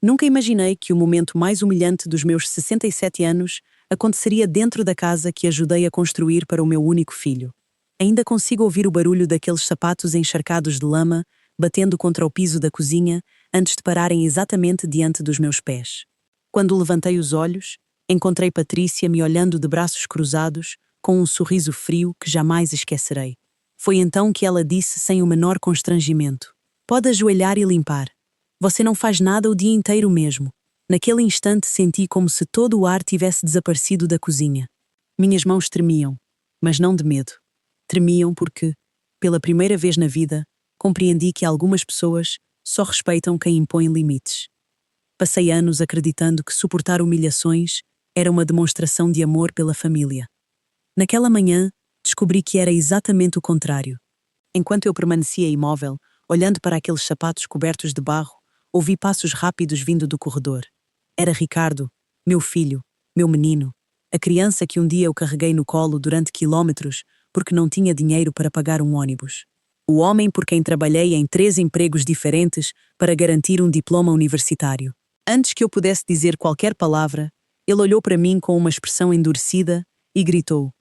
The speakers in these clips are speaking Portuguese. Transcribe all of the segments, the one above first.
Nunca imaginei que o momento mais humilhante dos meus 67 anos aconteceria dentro da casa que ajudei a construir para o meu único filho. Ainda consigo ouvir o barulho daqueles sapatos encharcados de lama batendo contra o piso da cozinha antes de pararem exatamente diante dos meus pés. Quando levantei os olhos, encontrei Patrícia me olhando de braços cruzados, com um sorriso frio que jamais esquecerei. Foi então que ela disse sem o menor constrangimento: "Pode ajoelhar e limpar. Você não faz nada o dia inteiro mesmo." Naquele instante senti como se todo o ar tivesse desaparecido da cozinha. Minhas mãos tremiam, mas não de medo. Tremiam porque, pela primeira vez na vida, compreendi que algumas pessoas só respeitam quem impõe limites. Passei anos acreditando que suportar humilhações era uma demonstração de amor pela família. Naquela manhã, descobri que era exatamente o contrário. Enquanto eu permanecia imóvel, olhando para aqueles sapatos cobertos de barro, ouvi passos rápidos vindo do corredor. Era Ricardo, meu filho, meu menino, a criança que um dia eu carreguei no colo durante quilómetros porque não tinha dinheiro para pagar um ônibus. O homem por quem trabalhei em 3 empregos diferentes para garantir um diploma universitário. Antes que eu pudesse dizer qualquer palavra, ele olhou para mim com uma expressão endurecida e gritou: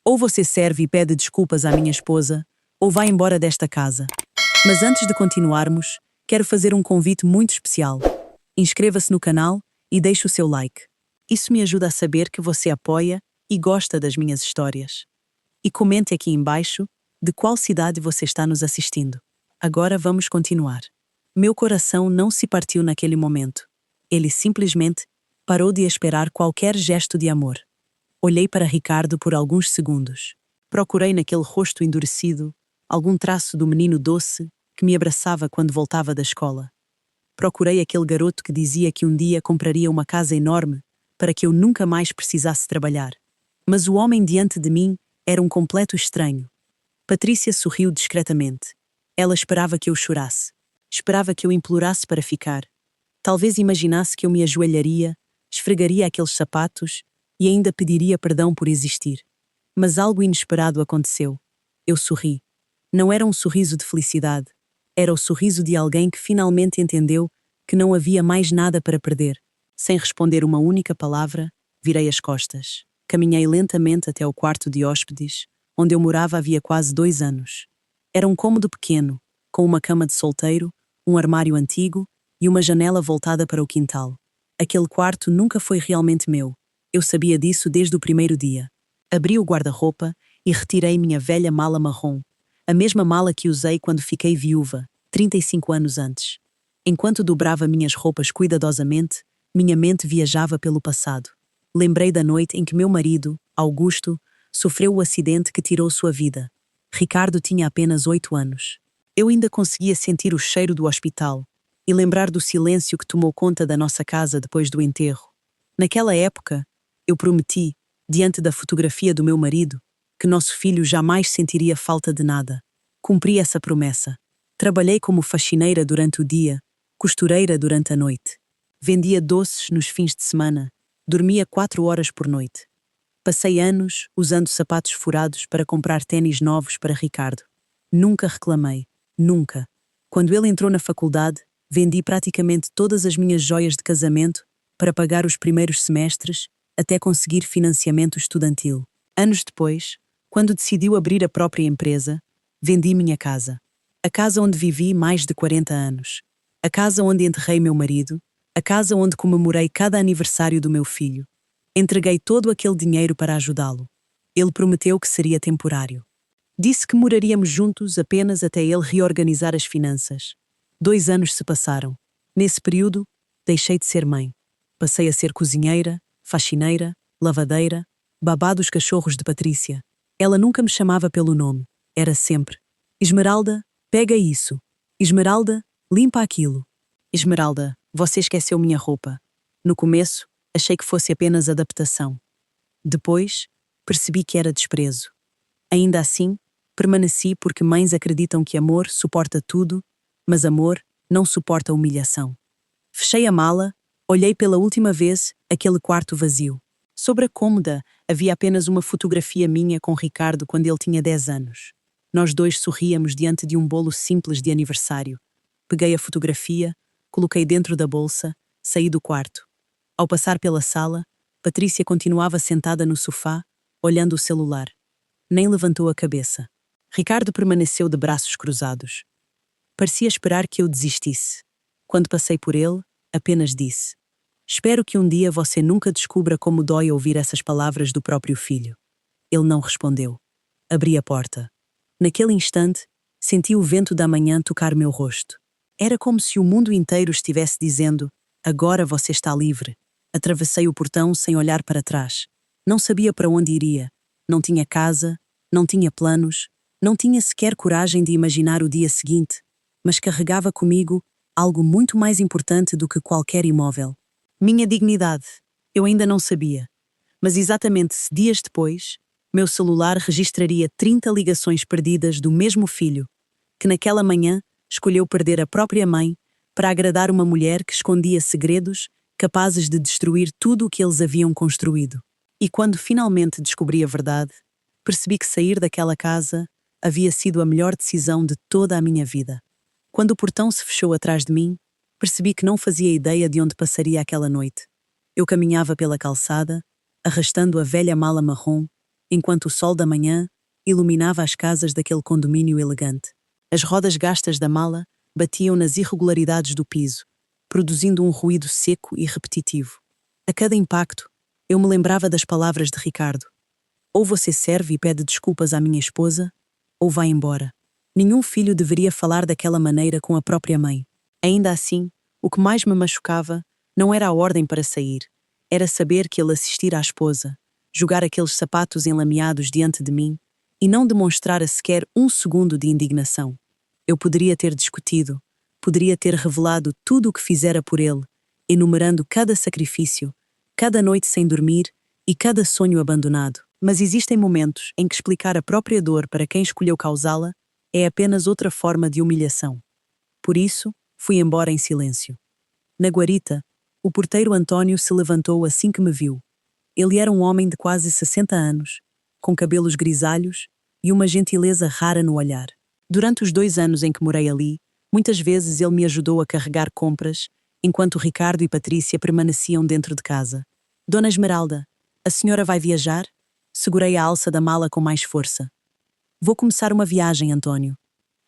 "Ou você serve e pede desculpas à minha esposa, ou vai embora desta casa." Mas antes de continuarmos, quero fazer um convite muito especial. Inscreva-se no canal e deixe o seu like. Isso me ajuda a saber que você apoia e gosta das minhas histórias. E comente aqui embaixo de qual cidade você está nos assistindo. Agora vamos continuar. Meu coração não se partiu naquele momento. Ele simplesmente parou de esperar qualquer gesto de amor. Olhei para Ricardo por alguns segundos. Procurei naquele rosto endurecido algum traço do menino doce que me abraçava quando voltava da escola. Procurei aquele garoto que dizia que um dia compraria uma casa enorme para que eu nunca mais precisasse trabalhar. Mas o homem diante de mim era um completo estranho. Patrícia sorriu discretamente. Ela esperava que eu chorasse. Esperava que eu implorasse para ficar. Talvez imaginasse que eu me ajoelharia, esfregaria aqueles sapatos e ainda pediria perdão por existir. Mas algo inesperado aconteceu. Eu sorri. Não era um sorriso de felicidade. Era o sorriso de alguém que finalmente entendeu que não havia mais nada para perder. Sem responder uma única palavra, virei as costas. Caminhei lentamente até o quarto de hóspedes, onde eu morava havia quase 2 anos. Era um cômodo pequeno, com uma cama de solteiro, um armário antigo e uma janela voltada para o quintal. Aquele quarto nunca foi realmente meu. Eu sabia disso desde o primeiro dia. Abri o guarda-roupa e retirei minha velha mala marrom, a mesma mala que usei quando fiquei viúva, 35 anos antes. Enquanto dobrava minhas roupas cuidadosamente, minha mente viajava pelo passado. Lembrei da noite em que meu marido, Augusto, sofreu o acidente que tirou sua vida. Ricardo tinha apenas 8 anos. Eu ainda conseguia sentir o cheiro do hospital e lembrar do silêncio que tomou conta da nossa casa depois do enterro. Naquela época, eu prometi, diante da fotografia do meu marido, que nosso filho jamais sentiria falta de nada. Cumpri essa promessa. Trabalhei como faxineira durante o dia, costureira durante a noite. Vendia doces nos fins de semana. Dormia 4 horas por noite. Passei anos usando sapatos furados para comprar ténis novos para Ricardo. Nunca reclamei. Nunca. Quando ele entrou na faculdade, vendi praticamente todas as minhas joias de casamento para pagar os primeiros semestres até conseguir financiamento estudantil. Anos depois, quando decidiu abrir a própria empresa, vendi minha casa. A casa onde vivi mais de 40 anos. A casa onde enterrei meu marido. A casa onde comemorei cada aniversário do meu filho. Entreguei todo aquele dinheiro para ajudá-lo. Ele prometeu que seria temporário. Disse que moraríamos juntos apenas até ele reorganizar as finanças. 2 anos se passaram. Nesse período, deixei de ser mãe. Passei a ser cozinheira, faxineira, lavadeira, babá dos cachorros de Patrícia. Ela nunca me chamava pelo nome. Era sempre: "Esmeralda, pega isso. Esmeralda, limpa aquilo. Esmeralda, você esqueceu minha roupa." No começo, achei que fosse apenas adaptação. Depois, percebi que era desprezo. Ainda assim, permaneci porque mães acreditam que amor suporta tudo, mas amor não suporta humilhação. Fechei a mala, olhei pela última vez aquele quarto vazio. Sobre a cômoda havia apenas uma fotografia minha com Ricardo quando ele tinha 10 anos. Nós dois sorríamos diante de um bolo simples de aniversário. Peguei a fotografia, coloquei dentro da bolsa Saí do quarto. Ao passar pela sala, Patrícia continuava sentada no sofá, olhando o celular. Nem levantou a cabeça. Ricardo permaneceu de braços cruzados. Parecia esperar que eu desistisse. Quando passei por ele, apenas disse: "Espero que um dia você nunca descubra como dói ouvir essas palavras do próprio filho." Ele não respondeu. Abri a porta. Naquele instante, senti o vento da manhã tocar meu rosto. Era como se o mundo inteiro estivesse dizendo: "Agora você está livre." Atravessei o portão sem olhar para trás. Não sabia para onde iria. Não tinha casa, não tinha planos, não tinha sequer coragem de imaginar o dia seguinte, mas carregava comigo algo muito mais importante do que qualquer imóvel. Minha dignidade. Eu ainda não sabia. Mas exatamente dias depois, meu celular registraria 30 ligações perdidas do mesmo filho, que naquela manhã escolheu perder a própria mãe para agradar uma mulher que escondia segredos capazes de destruir tudo o que eles haviam construído. E quando finalmente descobri a verdade, percebi que sair daquela casa havia sido a melhor decisão de toda a minha vida. Quando o portão se fechou atrás de mim, percebi que não fazia ideia de onde passaria aquela noite. Eu caminhava pela calçada, arrastando a velha mala marrom, enquanto o sol da manhã iluminava as casas daquele condomínio elegante. As rodas gastas da mala batiam nas irregularidades do piso, produzindo um ruído seco e repetitivo. A cada impacto, eu me lembrava das palavras de Ricardo: "Ou você serve e pede desculpas à minha esposa, ou vai embora." Nenhum filho deveria falar daquela maneira com a própria mãe. Ainda assim, o que mais me machucava não era a ordem para sair, era saber que ele assistira à esposa, jogar aqueles sapatos enlameados diante de mim e não demonstrara sequer um segundo de indignação. Eu poderia ter discutido, poderia ter revelado tudo o que fizera por ele, enumerando cada sacrifício, cada noite sem dormir e cada sonho abandonado. Mas existem momentos em que explicar a própria dor para quem escolheu causá-la é apenas outra forma de humilhação. Por isso, fui embora em silêncio. Na guarita, o porteiro António se levantou assim que me viu. Ele era um homem de quase 60 anos, com cabelos grisalhos e uma gentileza rara no olhar. Durante os 2 anos em que morei ali, muitas vezes ele me ajudou a carregar compras, enquanto Ricardo e Patrícia permaneciam dentro de casa. "Dona Esmeralda, a senhora vai viajar?" Segurei a alça da mala com mais força. "Vou começar uma viagem, António.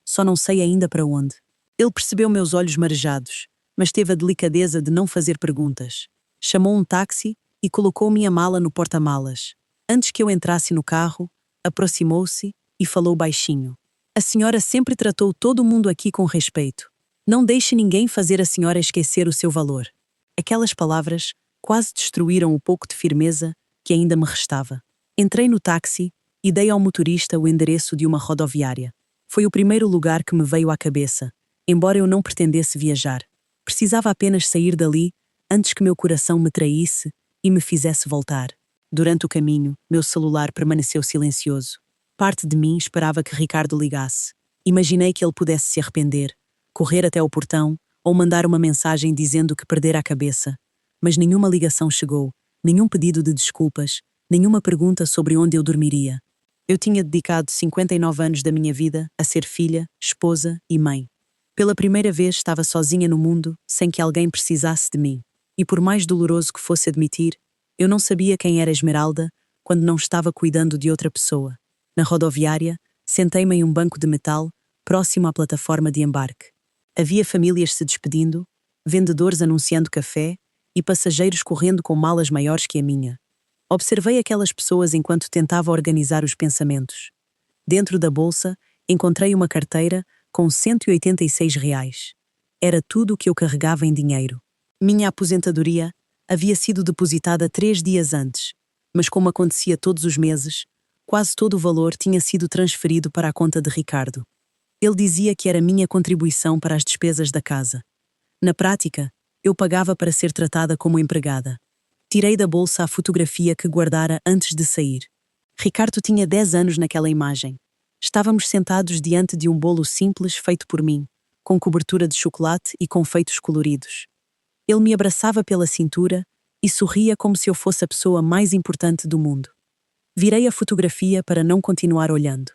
Só não sei ainda para onde." Ele percebeu meus olhos marejados, mas teve a delicadeza de não fazer perguntas. Chamou um táxi e colocou minha mala no porta-malas. Antes que eu entrasse no carro, aproximou-se e falou baixinho: "A senhora sempre tratou todo mundo aqui com respeito. Não deixe ninguém fazer a senhora esquecer o seu valor." Aquelas palavras quase destruíram o pouco de firmeza que ainda me restava. Entrei no táxi e dei ao motorista o endereço de uma rodoviária. Foi o primeiro lugar que me veio à cabeça, embora eu não pretendesse viajar. Precisava apenas sair dali antes que meu coração me traísse e me fizesse voltar. Durante o caminho, meu celular permaneceu silencioso. Parte de mim esperava que Ricardo ligasse. Imaginei que ele pudesse se arrepender, correr até o portão ou mandar uma mensagem dizendo que perdera a cabeça. Mas nenhuma ligação chegou, nenhum pedido de desculpas, nenhuma pergunta sobre onde eu dormiria. Eu tinha dedicado 59 anos da minha vida a ser filha, esposa e mãe. Pela primeira vez estava sozinha no mundo, sem que alguém precisasse de mim. E por mais doloroso que fosse admitir, eu não sabia quem era Esmeralda quando não estava cuidando de outra pessoa. Na rodoviária, sentei-me em um banco de metal, próximo à plataforma de embarque. Havia famílias se despedindo, vendedores anunciando café e passageiros correndo com malas maiores que a minha. Observei aquelas pessoas enquanto tentava organizar os pensamentos. Dentro da bolsa, encontrei uma carteira com R$ 186. Era tudo o que eu carregava em dinheiro. Minha aposentadoria havia sido depositada 3 dias antes, mas como acontecia todos os meses, quase todo o valor tinha sido transferido para a conta de Ricardo. Ele dizia que era minha contribuição para as despesas da casa. Na prática, eu pagava para ser tratada como empregada. Tirei da bolsa a fotografia que guardara antes de sair. Ricardo tinha 10 anos naquela imagem. Estávamos sentados diante de um bolo simples feito por mim, com cobertura de chocolate e confeitos coloridos. Ele me abraçava pela cintura e sorria como se eu fosse a pessoa mais importante do mundo. Virei a fotografia para não continuar olhando.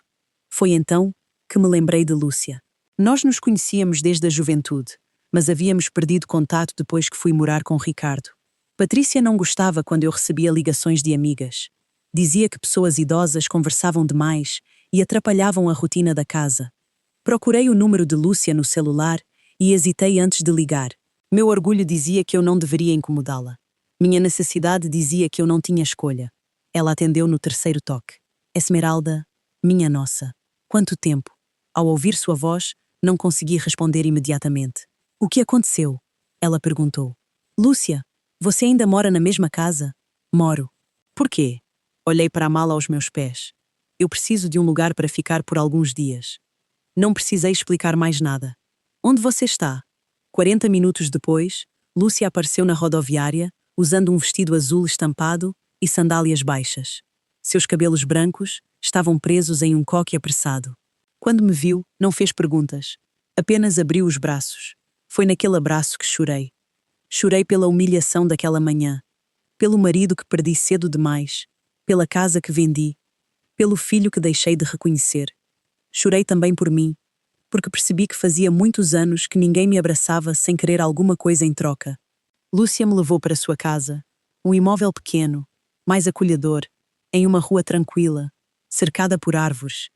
Foi então que me lembrei de Lúcia. Nós nos conhecíamos desde a juventude, mas havíamos perdido contato depois que fui morar com Ricardo. Patrícia não gostava quando eu recebia ligações de amigas. Dizia que pessoas idosas conversavam demais e atrapalhavam a rotina da casa. Procurei o número de Lúcia no celular e hesitei antes de ligar. Meu orgulho dizia que eu não deveria incomodá-la. Minha necessidade dizia que eu não tinha escolha. Ela atendeu no terceiro toque. Esmeralda, minha nossa, quanto tempo! Ao ouvir sua voz, não consegui responder imediatamente. O que aconteceu? Ela perguntou. Lúcia, você ainda mora na mesma casa? Moro. Por quê? Olhei para a mala aos meus pés. Eu preciso de um lugar para ficar por alguns dias. Não precisei explicar mais nada. Onde você está? 40 minutos depois, Lúcia apareceu na rodoviária, usando um vestido azul estampado e sandálias baixas. Seus cabelos brancos estavam presos em um coque apressado. Quando me viu, não fez perguntas. Apenas abriu os braços. Foi naquele abraço que chorei. Chorei pela humilhação daquela manhã, pelo marido que perdi cedo demais, pela casa que vendi, pelo filho que deixei de reconhecer. Chorei também por mim, porque percebi que fazia muitos anos que ninguém me abraçava sem querer alguma coisa em troca. Lúcia me levou para sua casa, um imóvel pequeno, mais acolhedor, em uma rua tranquila, cercada por árvores.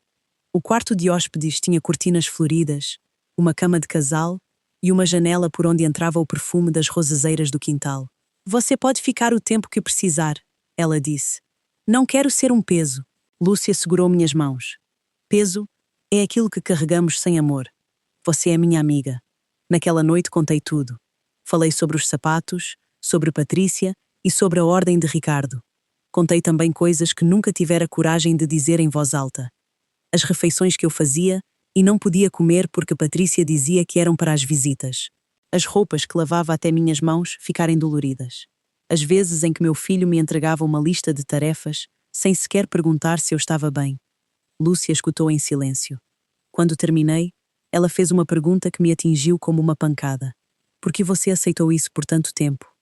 O quarto de hóspedes tinha cortinas floridas, uma cama de casal e uma janela por onde entrava o perfume das rosazeiras do quintal. Você pode ficar o tempo que precisar, ela disse. Não quero ser um peso. Lúcia segurou minhas mãos. Peso é aquilo que carregamos sem amor. Você é minha amiga. Naquela noite contei tudo. Falei sobre os sapatos, sobre Patrícia e sobre a ordem de Ricardo. Contei também coisas que nunca tivera coragem de dizer em voz alta. As refeições que eu fazia e não podia comer porque Patrícia dizia que eram para as visitas. As roupas que lavava até minhas mãos ficarem doloridas. As vezes em que meu filho me entregava uma lista de tarefas, sem sequer perguntar se eu estava bem. Lúcia escutou em silêncio. Quando terminei, ela fez uma pergunta que me atingiu como uma pancada. Por que você aceitou isso por tanto tempo?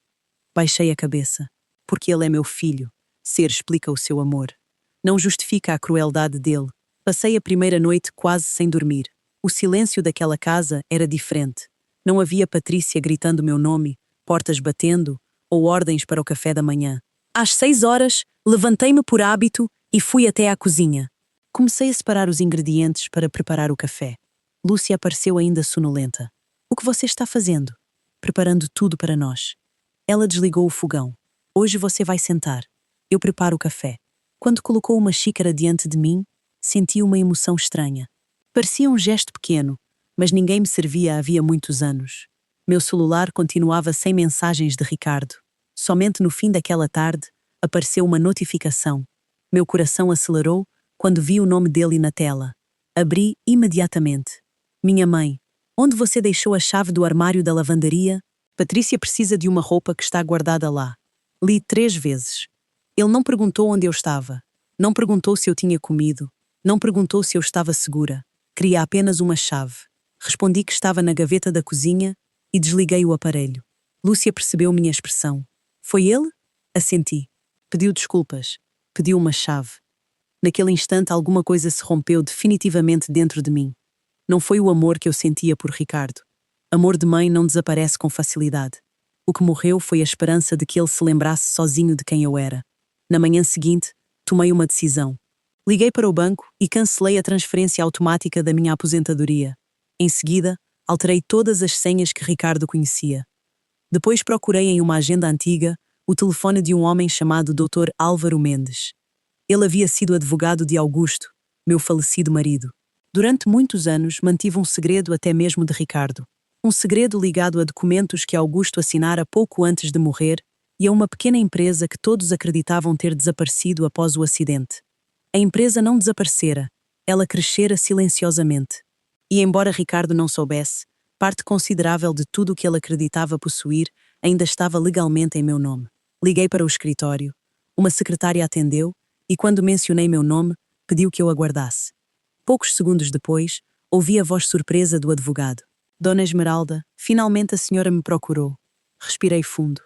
Baixei a cabeça. Porque ele é meu filho. Ser explica o seu amor. Não justifica a crueldade dele. Passei a primeira noite quase sem dormir. O silêncio daquela casa era diferente. Não havia Patrícia gritando meu nome, portas batendo ou ordens para o café da manhã. Às 6 horas, levantei-me por hábito e fui até à cozinha. Comecei a separar os ingredientes para preparar o café. Lúcia apareceu ainda sonolenta. O que você está fazendo? Preparando tudo para nós. Ela desligou o fogão. Hoje você vai sentar. Eu preparo o café. Quando colocou uma xícara diante de mim, senti uma emoção estranha. Parecia um gesto pequeno, mas ninguém me servia havia muitos anos. Meu celular continuava sem mensagens de Ricardo. Somente no fim daquela tarde, apareceu uma notificação. Meu coração acelerou quando vi o nome dele na tela. Abri imediatamente. Minha mãe, onde você deixou a chave do armário da lavandaria? Patrícia precisa de uma roupa que está guardada lá. Li 3 vezes. Ele não perguntou onde eu estava. Não perguntou se eu tinha comido. Não perguntou se eu estava segura. Queria apenas uma chave. Respondi que estava na gaveta da cozinha e desliguei o aparelho. Lúcia percebeu minha expressão. Foi ele? Assenti. Pediu desculpas. Pediu uma chave. Naquele instante alguma coisa se rompeu definitivamente dentro de mim. Não foi o amor que eu sentia por Ricardo. Amor de mãe não desaparece com facilidade. O que morreu foi a esperança de que ele se lembrasse sozinho de quem eu era. Na manhã seguinte, tomei uma decisão. Liguei para o banco e cancelei a transferência automática da minha aposentadoria. Em seguida, alterei todas as senhas que Ricardo conhecia. Depois procurei em uma agenda antiga o telefone de um homem chamado Dr. Álvaro Mendes. Ele havia sido advogado de Augusto, meu falecido marido. Durante muitos anos mantive um segredo até mesmo de Ricardo. Um segredo ligado a documentos que Augusto assinara pouco antes de morrer e a uma pequena empresa que todos acreditavam ter desaparecido após o acidente. A empresa não desaparecera, ela crescera silenciosamente. E embora Ricardo não soubesse, parte considerável de tudo o que ele acreditava possuir ainda estava legalmente em meu nome. Liguei para o escritório. Uma secretária atendeu e, quando mencionei meu nome, pediu que eu aguardasse. Poucos segundos depois, ouvi a voz surpresa do advogado. Dona Esmeralda, finalmente a senhora me procurou. Respirei fundo.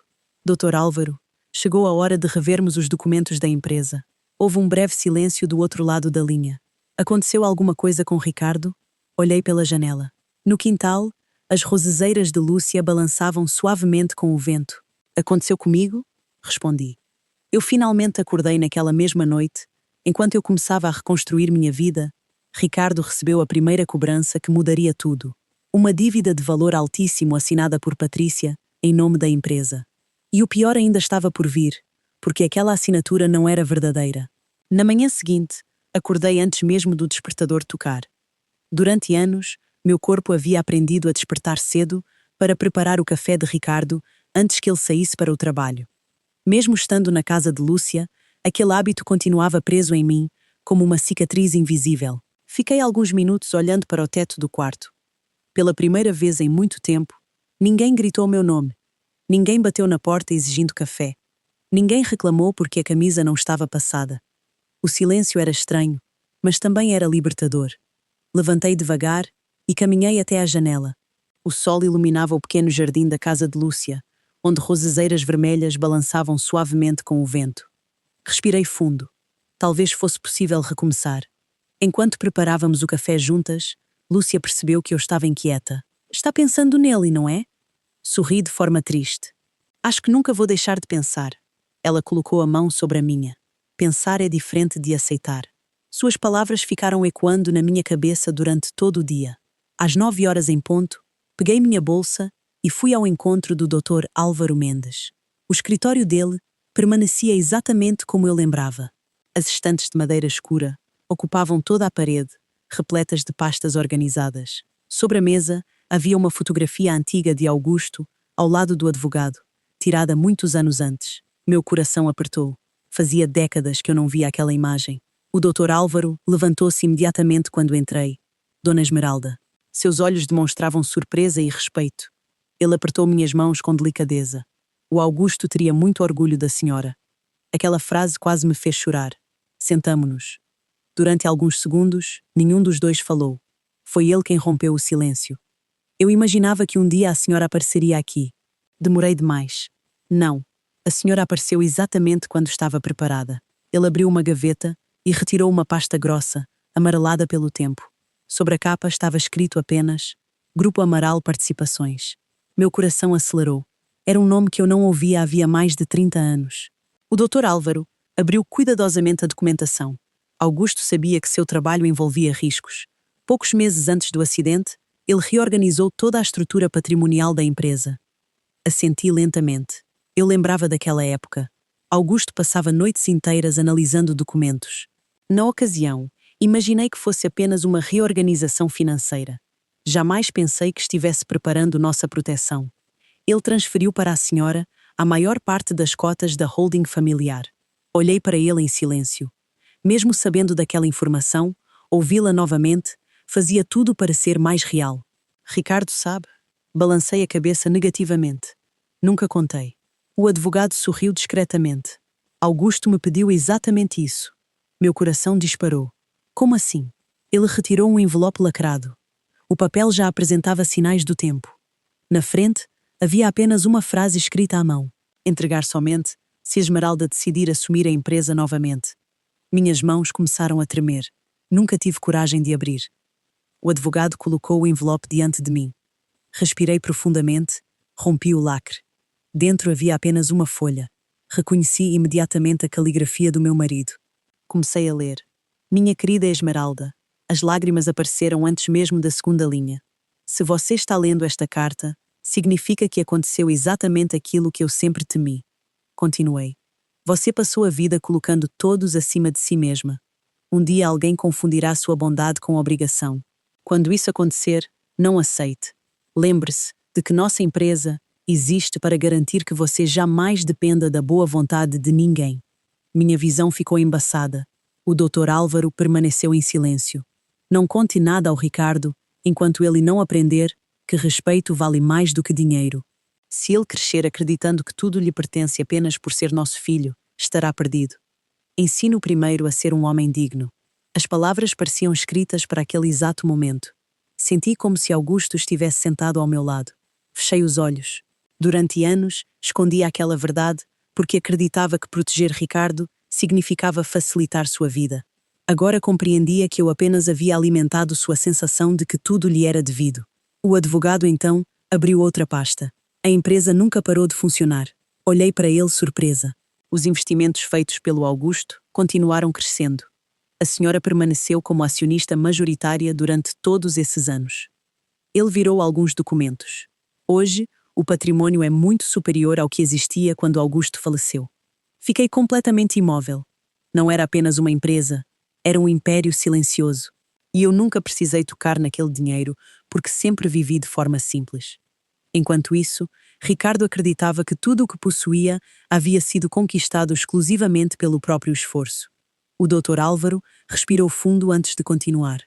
Dr. Álvaro, chegou a hora de revermos os documentos da empresa. Houve um breve silêncio do outro lado da linha. Aconteceu alguma coisa com Ricardo? Olhei pela janela. No quintal, As rosezeiras de Lúcia balançavam suavemente com o vento. Aconteceu comigo? Respondi. Eu finalmente acordei naquela mesma noite. Enquanto eu começava a reconstruir minha vida, Ricardo recebeu a primeira cobrança que mudaria tudo. Uma dívida de valor altíssimo assinada por Patrícia, em nome da empresa. E o pior ainda estava por vir, porque aquela assinatura não era verdadeira. Na manhã seguinte, acordei antes mesmo do despertador tocar. Durante anos, meu corpo havia aprendido a despertar cedo para preparar o café de Ricardo antes que ele saísse para o trabalho. Mesmo estando na casa de Lúcia, aquele hábito continuava preso em mim, como uma cicatriz invisível. Fiquei alguns minutos olhando para o teto do quarto. Pela primeira vez em muito tempo, ninguém gritou meu nome. Ninguém bateu na porta exigindo café. Ninguém reclamou porque a camisa não estava passada. O silêncio era estranho, mas também era libertador. Levantei devagar e caminhei até à janela. O sol iluminava o pequeno jardim da casa de Lúcia, onde rosezeiras vermelhas balançavam suavemente com o vento. Respirei fundo. Talvez fosse possível recomeçar. Enquanto preparávamos o café juntas, Lúcia percebeu que eu estava inquieta. Está pensando nele, não é? Sorri de forma triste. Acho que nunca vou deixar de pensar. Ela colocou a mão sobre a minha. Pensar é diferente de aceitar. Suas palavras ficaram ecoando na minha cabeça durante todo o dia. Às 9 horas em ponto, peguei minha bolsa e fui ao encontro do Dr. Álvaro Mendes. O escritório dele permanecia exatamente como eu lembrava. As estantes de madeira escura ocupavam toda a parede, repletas de pastas organizadas. Sobre a mesa havia uma fotografia antiga de Augusto, ao lado do advogado, tirada muitos anos antes. Meu coração apertou. Fazia décadas que eu não via aquela imagem. O Dr. Álvaro levantou-se imediatamente quando entrei. Dona Esmeralda. Seus olhos demonstravam surpresa e respeito. Ele apertou minhas mãos com delicadeza. O Augusto teria muito orgulho da senhora. Aquela frase quase me fez chorar. Sentamo-nos. Durante alguns segundos, nenhum dos dois falou. Foi ele quem rompeu o silêncio. Eu imaginava que um dia a senhora apareceria aqui. Demorei demais. Não. A senhora apareceu exatamente quando estava preparada. Ele abriu uma gaveta e retirou uma pasta grossa, amarelada pelo tempo. Sobre a capa estava escrito apenas Grupo Amaral Participações. Meu coração acelerou. Era um nome que eu não ouvia havia mais de 30 anos. O Dr. Álvaro abriu cuidadosamente a documentação. Augusto sabia que seu trabalho envolvia riscos. Poucos meses antes do acidente, ele reorganizou toda a estrutura patrimonial da empresa. Assenti lentamente. Eu lembrava daquela época. Augusto passava noites inteiras analisando documentos. Na ocasião, imaginei que fosse apenas uma reorganização financeira. Jamais pensei que estivesse preparando nossa proteção. Ele transferiu para a senhora a maior parte das cotas da holding familiar. Olhei para ele em silêncio. Mesmo sabendo daquela informação, ouvi-la novamente fazia tudo para ser mais real. Ricardo sabe? Balancei a cabeça negativamente. Nunca contei. O advogado sorriu discretamente. Augusto me pediu exatamente isso. Meu coração disparou. Como assim? Ele retirou um envelope lacrado. O papel já apresentava sinais do tempo. Na frente, havia apenas uma frase escrita à mão. Entregar somente, se Esmeralda decidir assumir a empresa novamente. Minhas mãos começaram a tremer. Nunca tive coragem de abrir. O advogado colocou o envelope diante de mim. Respirei profundamente, rompi o lacre. Dentro havia apenas uma folha. Reconheci imediatamente a caligrafia do meu marido. Comecei a ler. Minha querida Esmeralda. As lágrimas apareceram antes mesmo da segunda linha. Se você está lendo esta carta, significa que aconteceu exatamente aquilo que eu sempre temi. Continuei. Você passou a vida colocando todos acima de si mesma. Um dia alguém confundirá sua bondade com obrigação. Quando isso acontecer, não aceite. Lembre-se de que nossa empresa existe para garantir que você jamais dependa da boa vontade de ninguém. Minha visão ficou embaçada. O Dr. Álvaro permaneceu em silêncio. Não conte nada ao Ricardo, enquanto ele não aprender que respeito vale mais do que dinheiro. Se ele crescer acreditando que tudo lhe pertence apenas por ser nosso filho, estará perdido. Ensine-o primeiro a ser um homem digno. As palavras pareciam escritas para aquele exato momento. Senti como se Augusto estivesse sentado ao meu lado. Fechei os olhos. Durante anos, escondia aquela verdade porque acreditava que proteger Ricardo significava facilitar sua vida. Agora compreendia que eu apenas havia alimentado sua sensação de que tudo lhe era devido. O advogado, então, abriu outra pasta. A empresa nunca parou de funcionar. Olhei para ele surpresa. Os investimentos feitos pelo Augusto continuaram crescendo. A senhora permaneceu como acionista majoritária durante todos esses anos. Ele virou alguns documentos. Hoje, o patrimônio é muito superior ao que existia quando Augusto faleceu. Fiquei completamente imóvel. Não era apenas uma empresa, era um império silencioso. E eu nunca precisei tocar naquele dinheiro porque sempre vivi de forma simples. Enquanto isso, Ricardo acreditava que tudo o que possuía havia sido conquistado exclusivamente pelo próprio esforço. O Dr. Álvaro respirou fundo antes de continuar.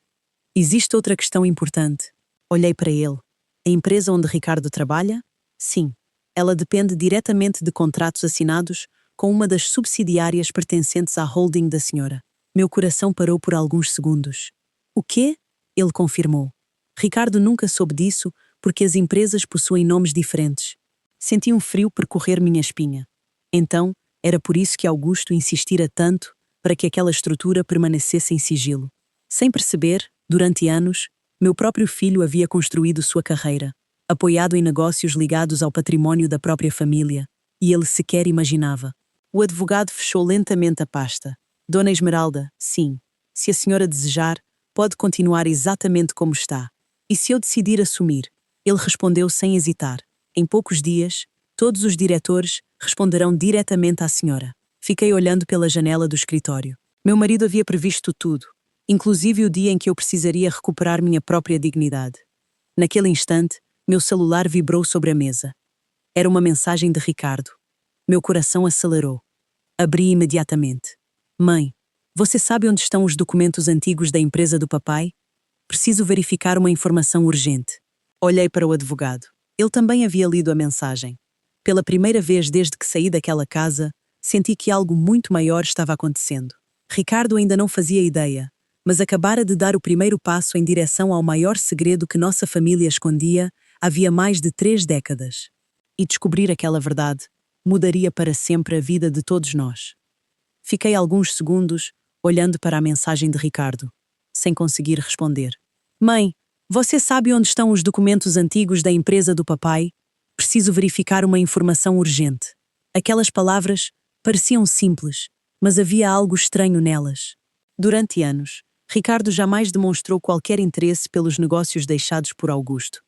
Existe outra questão importante. Olhei para ele. A empresa onde Ricardo trabalha? Sim. Ela depende diretamente de contratos assinados com uma das subsidiárias pertencentes à holding da senhora. Meu coração parou por alguns segundos. O quê? Ele confirmou. Ricardo nunca soube disso porque as empresas possuem nomes diferentes. Senti um frio percorrer minha espinha. Então, era por isso que Augusto insistira tanto para que aquela estrutura permanecesse em sigilo. Sem perceber, durante anos, meu próprio filho havia construído sua carreira, apoiado em negócios ligados ao patrimônio da própria família, e ele sequer imaginava. O advogado fechou lentamente a pasta. Dona Esmeralda, sim, se a senhora desejar, pode continuar exatamente como está. E se eu decidir assumir? Ele respondeu sem hesitar. Em poucos dias, todos os diretores responderão diretamente à senhora. Fiquei olhando pela janela do escritório. Meu marido havia previsto tudo, inclusive o dia em que eu precisaria recuperar minha própria dignidade. Naquele instante, meu celular vibrou sobre a mesa. Era uma mensagem de Ricardo. Meu coração acelerou. Abri imediatamente. Mãe, você sabe onde estão os documentos antigos da empresa do papai? Preciso verificar uma informação urgente. Olhei para o advogado. Ele também havia lido a mensagem. Pela primeira vez desde que saí daquela casa, senti que algo muito maior estava acontecendo. Ricardo ainda não fazia ideia, mas acabara de dar o primeiro passo em direção ao maior segredo que nossa família escondia havia mais de 3 décadas. E descobrir aquela verdade mudaria para sempre a vida de todos nós. Fiquei alguns segundos olhando para a mensagem de Ricardo, sem conseguir responder. Mãe, você sabe onde estão os documentos antigos da empresa do papai? Preciso verificar uma informação urgente. Aquelas palavras pareciam simples, mas havia algo estranho nelas. Durante anos, Ricardo jamais demonstrou qualquer interesse pelos negócios deixados por Augusto.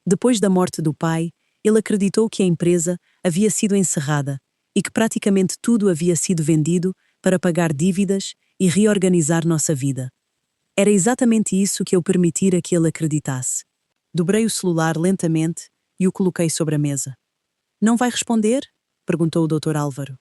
Depois da morte do pai, ele acreditou que a empresa havia sido encerrada e que praticamente tudo havia sido vendido para pagar dívidas e reorganizar nossa vida. Era exatamente isso que eu permitira que ele acreditasse. Dobrei o celular lentamente e o coloquei sobre a mesa. Não vai responder? Perguntou o Dr. Álvaro.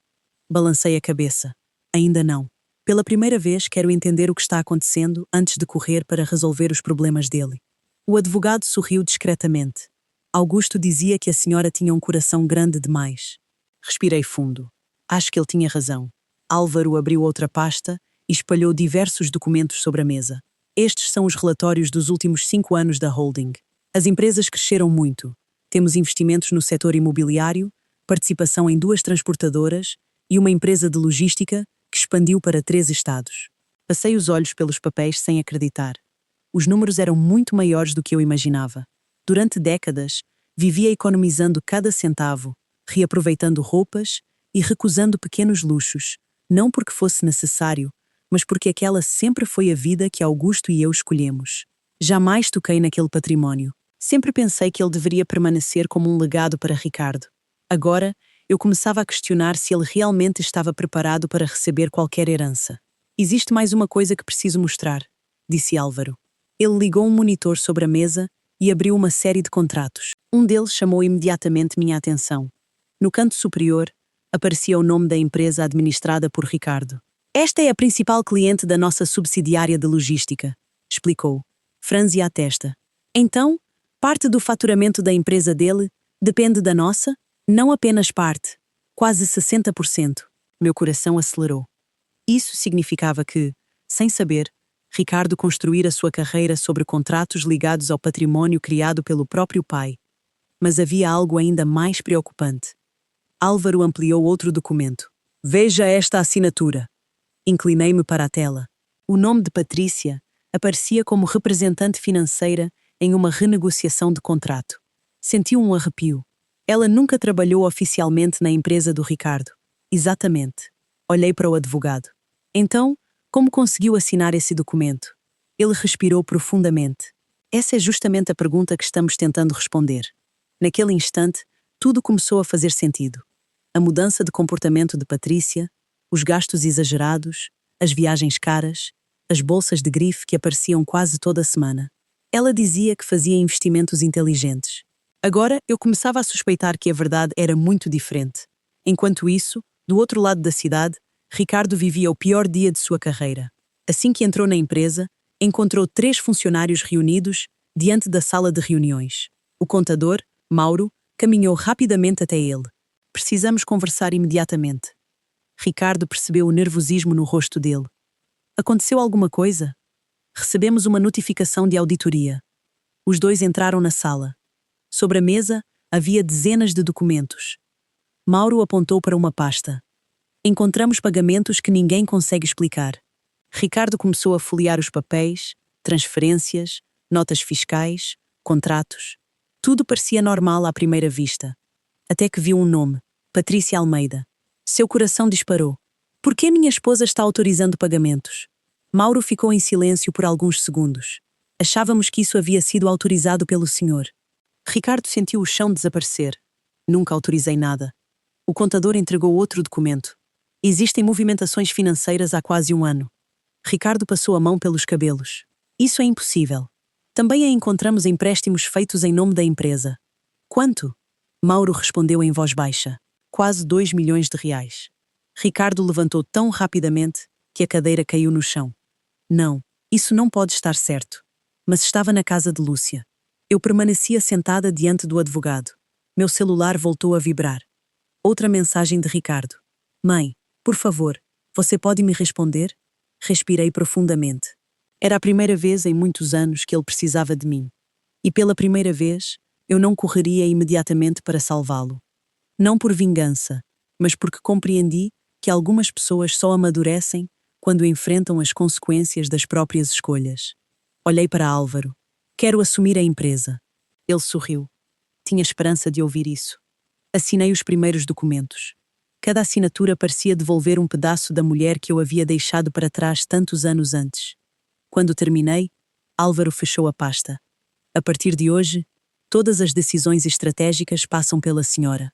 Balancei a cabeça. Ainda não. Pela primeira vez quero entender o que está acontecendo antes de correr para resolver os problemas dele. O advogado sorriu discretamente. Augusto dizia que a senhora tinha um coração grande demais. Respirei fundo. Acho que ele tinha razão. Álvaro abriu outra pasta e espalhou diversos documentos sobre a mesa. Estes são os relatórios dos últimos 5 anos da holding. As empresas cresceram muito. Temos investimentos no setor imobiliário, participação em 2 transportadoras e uma empresa de logística que expandiu para 3 estados. Passei os olhos pelos papéis sem acreditar. Os números eram muito maiores do que eu imaginava. Durante décadas, vivia economizando cada centavo, reaproveitando roupas e recusando pequenos luxos, não porque fosse necessário, mas porque aquela sempre foi a vida que Augusto e eu escolhemos. Jamais toquei naquele património. Sempre pensei que ele deveria permanecer como um legado para Ricardo. Agora, eu começava a questionar se ele realmente estava preparado para receber qualquer herança. Existe mais uma coisa que preciso mostrar, disse Álvaro. Ele ligou um monitor sobre a mesa e abriu uma série de contratos. Um deles chamou imediatamente minha atenção. No canto superior, aparecia o nome da empresa administrada por Ricardo. Esta é a principal cliente da nossa subsidiária de logística, explicou. Franzia a testa. Então, parte do faturamento da empresa dele depende da nossa? Não apenas parte, quase 60%. Meu coração acelerou. Isso significava que, sem saber, Ricardo construíra sua carreira sobre contratos ligados ao patrimônio criado pelo próprio pai. Mas havia algo ainda mais preocupante. Álvaro ampliou outro documento. Veja esta assinatura. Inclinei-me para a tela. O nome de Patrícia aparecia como representante financeira em uma renegociação de contrato. Sentiu um arrepio. Ela nunca trabalhou oficialmente na empresa do Ricardo. Exatamente. Olhei para o advogado. Então, como conseguiu assinar esse documento? Ele respirou profundamente. Essa é justamente a pergunta que estamos tentando responder. Naquele instante, tudo começou a fazer sentido. A mudança de comportamento de Patrícia, os gastos exagerados, as viagens caras, as bolsas de grife que apareciam quase toda semana. Ela dizia que fazia investimentos inteligentes. Agora eu começava a suspeitar que a verdade era muito diferente. Enquanto isso, do outro lado da cidade, Ricardo vivia o pior dia de sua carreira. Assim que entrou na empresa, encontrou 3 funcionários reunidos diante da sala de reuniões. O contador, Mauro, caminhou rapidamente até ele. Precisamos conversar imediatamente. Ricardo percebeu o nervosismo no rosto dele. Aconteceu alguma coisa? Recebemos uma notificação de auditoria. Os dois entraram na sala. Sobre a mesa havia dezenas de documentos. Mauro apontou para uma pasta. Encontramos pagamentos que ninguém consegue explicar. Ricardo começou a folhear os papéis, transferências, notas fiscais, contratos. Tudo parecia normal à primeira vista. Até que viu um nome, Patrícia Almeida. Seu coração disparou. Por que minha esposa está autorizando pagamentos? Mauro ficou em silêncio por alguns segundos. Achávamos que isso havia sido autorizado pelo senhor. Ricardo sentiu o chão desaparecer. Nunca autorizei nada. O contador entregou outro documento. Existem movimentações financeiras há quase um ano. Ricardo passou a mão pelos cabelos. Isso é impossível. Também a encontramos empréstimos feitos em nome da empresa. Quanto? Mauro respondeu em voz baixa. Quase 2 milhões de reais. Ricardo levantou tão rapidamente que a cadeira caiu no chão. Não, isso não pode estar certo. Mas estava na casa de Lúcia. Eu permanecia sentada diante do advogado. Meu celular voltou a vibrar. Outra mensagem de Ricardo. Mãe, por favor, você pode me responder? Respirei profundamente. Era a primeira vez em muitos anos que ele precisava de mim. E pela primeira vez, eu não correria imediatamente para salvá-lo. Não por vingança, mas porque compreendi que algumas pessoas só amadurecem quando enfrentam as consequências das próprias escolhas. Olhei para Álvaro. Quero assumir a empresa. Ele sorriu. Tinha esperança de ouvir isso. Assinei os primeiros documentos. Cada assinatura parecia devolver um pedaço da mulher que eu havia deixado para trás tantos anos antes. Quando terminei, Álvaro fechou a pasta. A partir de hoje, todas as decisões estratégicas passam pela senhora.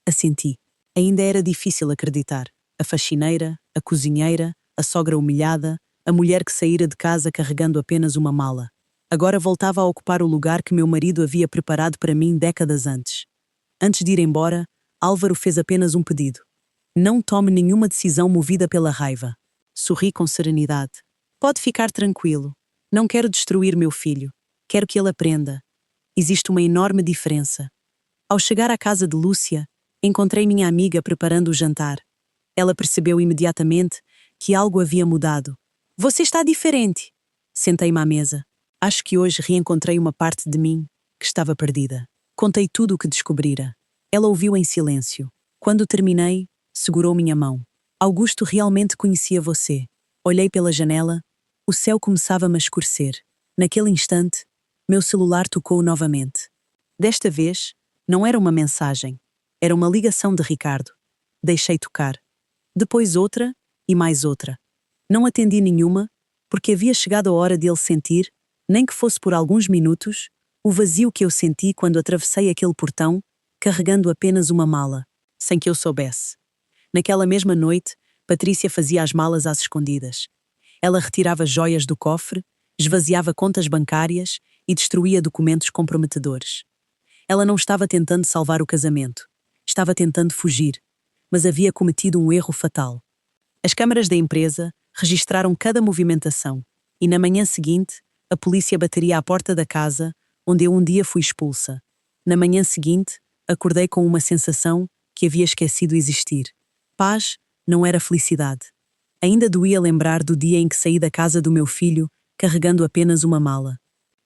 Assenti. Ainda era difícil acreditar. A faxineira, a cozinheira, a sogra humilhada, a mulher que saíra de casa carregando apenas uma mala. Agora voltava a ocupar o lugar que meu marido havia preparado para mim décadas antes. Antes de ir embora, Álvaro fez apenas um pedido. Não tome nenhuma decisão movida pela raiva. Sorri com serenidade. Pode ficar tranquilo. Não quero destruir meu filho. Quero que ele aprenda. Existe uma enorme diferença. Ao chegar à casa de Lúcia, encontrei minha amiga preparando o jantar. Ela percebeu imediatamente que algo havia mudado. Você está diferente. Sentei-me à mesa. Acho que hoje reencontrei uma parte de mim que estava perdida. Contei tudo o que descobrira. Ela ouviu em silêncio. Quando terminei, segurou minha mão. Augusto realmente conhecia você. Olhei pela janela. O céu começava a escurecer. Naquele instante, meu celular tocou novamente. Desta vez, não era uma mensagem. Era uma ligação de Ricardo. Deixei tocar. Depois outra e mais outra. Não atendi nenhuma, porque havia chegado a hora de ele sentir, nem que fosse por alguns minutos, o vazio que eu senti quando atravessei aquele portão, carregando apenas uma mala, sem que eu soubesse. Naquela mesma noite, Patrícia fazia as malas às escondidas. Ela retirava joias do cofre, esvaziava contas bancárias e destruía documentos comprometedores. Ela não estava tentando salvar o casamento. Estava tentando fugir, mas havia cometido um erro fatal. As câmaras da empresa registraram cada movimentação e na manhã seguinte, a polícia bateria à porta da casa onde eu um dia fui expulsa. Na manhã seguinte, acordei com uma sensação que havia esquecido existir. Paz não era felicidade. Ainda doía lembrar do dia em que saí da casa do meu filho, carregando apenas uma mala.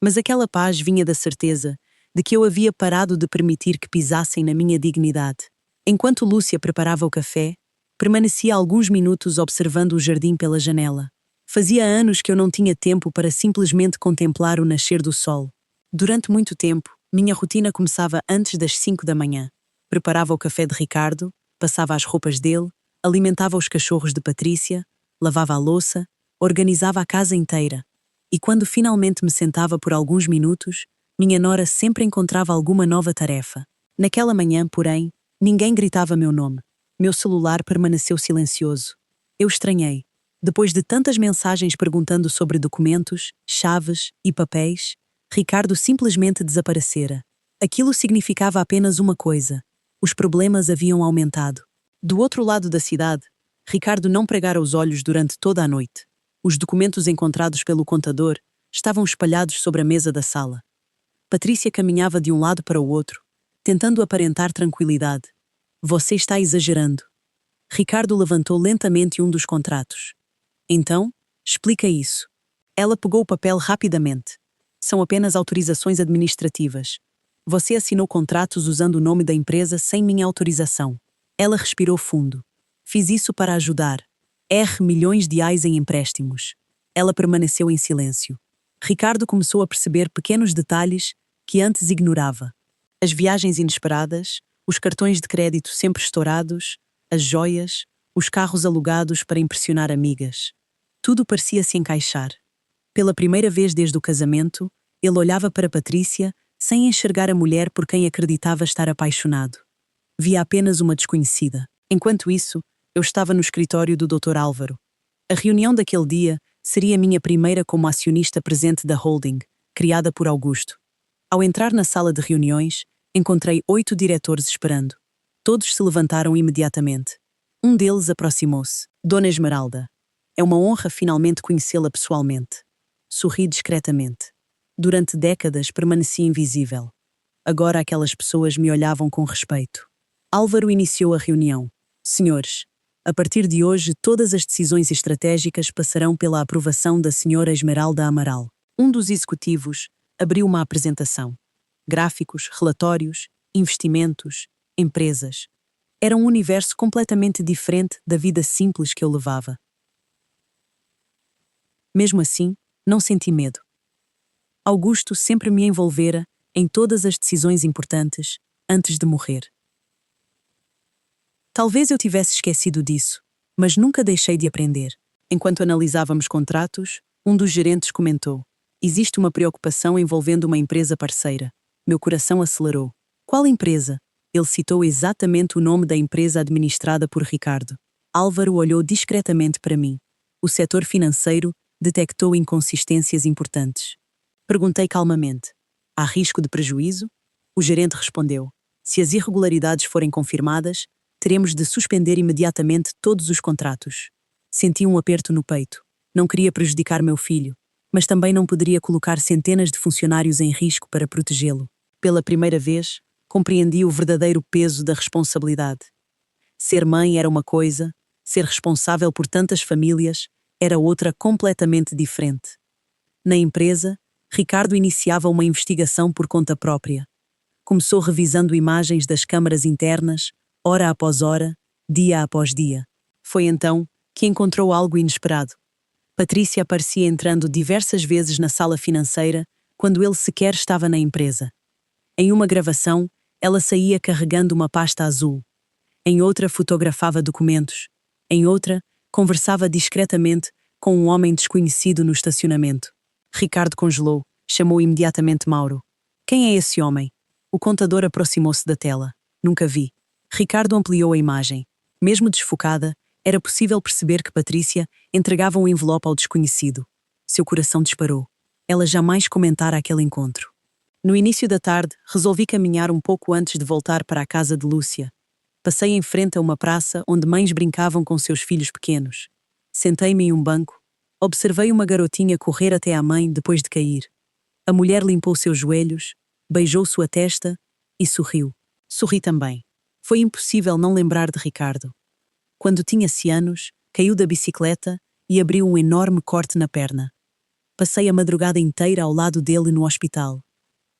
Mas aquela paz vinha da certeza de que eu havia parado de permitir que pisassem na minha dignidade. Enquanto Lúcia preparava o café, permanecia alguns minutos observando o jardim pela janela. Fazia anos que eu não tinha tempo para simplesmente contemplar o nascer do sol. Durante muito tempo, minha rotina começava antes das 5 da manhã. Preparava o café de Ricardo, passava as roupas dele, alimentava os cachorros de Patrícia, lavava a louça, organizava a casa inteira. E quando finalmente me sentava por alguns minutos, minha nora sempre encontrava alguma nova tarefa. Naquela manhã, porém, ninguém gritava meu nome. Meu celular permaneceu silencioso. Eu estranhei. Depois de tantas mensagens perguntando sobre documentos, chaves e papéis, Ricardo simplesmente desaparecera. Aquilo significava apenas uma coisa: os problemas haviam aumentado. Do outro lado da cidade, Ricardo não pregara os olhos durante toda a noite. Os documentos encontrados pelo contador estavam espalhados sobre a mesa da sala. Patrícia caminhava de um lado para o outro, tentando aparentar tranquilidade. Você está exagerando. Ricardo levantou lentamente um dos contratos. Então, explica isso. Ela pegou o papel rapidamente. São apenas autorizações administrativas. Você assinou contratos usando o nome da empresa sem minha autorização. Ela respirou fundo. Fiz isso para ajudar. R milhões de reais em empréstimos. Ela permaneceu em silêncio. Ricardo começou a perceber pequenos detalhes que antes ignorava. As viagens inesperadas, os cartões de crédito sempre estourados, as joias, os carros alugados para impressionar amigas. Tudo parecia se encaixar. Pela primeira vez desde o casamento, ele olhava para Patrícia sem enxergar a mulher por quem acreditava estar apaixonado. Via apenas uma desconhecida. Enquanto isso, eu estava no escritório do Dr. Álvaro. A reunião daquele dia seria minha primeira como acionista presente da holding, criada por Augusto. Ao entrar na sala de reuniões, encontrei 8 diretores esperando. Todos se levantaram imediatamente. Um deles aproximou-se. Dona Esmeralda. É uma honra finalmente conhecê-la pessoalmente. Sorri discretamente. Durante décadas permaneci invisível. Agora aquelas pessoas me olhavam com respeito. Álvaro iniciou a reunião. Senhores, a partir de hoje todas as decisões estratégicas passarão pela aprovação da Sra. Esmeralda Amaral. Um dos executivos abriu uma apresentação. Gráficos, relatórios, investimentos, empresas. Era um universo completamente diferente da vida simples que eu levava. Mesmo assim, não senti medo. Augusto sempre me envolvera em todas as decisões importantes antes de morrer. Talvez eu tivesse esquecido disso, mas nunca deixei de aprender. Enquanto analisávamos contratos, um dos gerentes comentou: existe uma preocupação envolvendo uma empresa parceira. Meu coração acelerou. Qual empresa? Ele citou exatamente o nome da empresa administrada por Ricardo. Álvaro olhou discretamente para mim. O setor financeiro detectou inconsistências importantes. Perguntei calmamente: há risco de prejuízo? O gerente respondeu: se as irregularidades forem confirmadas, teremos de suspender imediatamente todos os contratos. Senti um aperto no peito. Não queria prejudicar meu filho, mas também não poderia colocar centenas de funcionários em risco para protegê-lo. Pela primeira vez, compreendi o verdadeiro peso da responsabilidade. Ser mãe era uma coisa, ser responsável por tantas famílias era outra completamente diferente. Na empresa, Ricardo iniciava uma investigação por conta própria. Começou revisando imagens das câmaras internas, hora após hora, dia após dia. Foi então que encontrou algo inesperado. Patrícia aparecia entrando diversas vezes na sala financeira quando ele sequer estava na empresa. Em uma gravação, ela saía carregando uma pasta azul. Em outra, fotografava documentos. Em outra, conversava discretamente com um homem desconhecido no estacionamento. Ricardo congelou, chamou imediatamente Mauro. Quem é esse homem? O contador aproximou-se da tela. Nunca vi. Ricardo ampliou a imagem. Mesmo desfocada, era possível perceber que Patrícia entregava um envelope ao desconhecido. Seu coração disparou. Ela jamais comentara aquele encontro. No início da tarde, resolvi caminhar um pouco antes de voltar para a casa de Lúcia. Passei em frente a uma praça onde mães brincavam com seus filhos pequenos. Sentei-me em um banco. Observei uma garotinha correr até à mãe depois de cair. A mulher limpou seus joelhos, beijou sua testa e sorriu. Sorri também. Foi impossível não lembrar de Ricardo. Quando tinha-se anos, caiu da bicicleta e abriu um enorme corte na perna. Passei a madrugada inteira ao lado dele no hospital.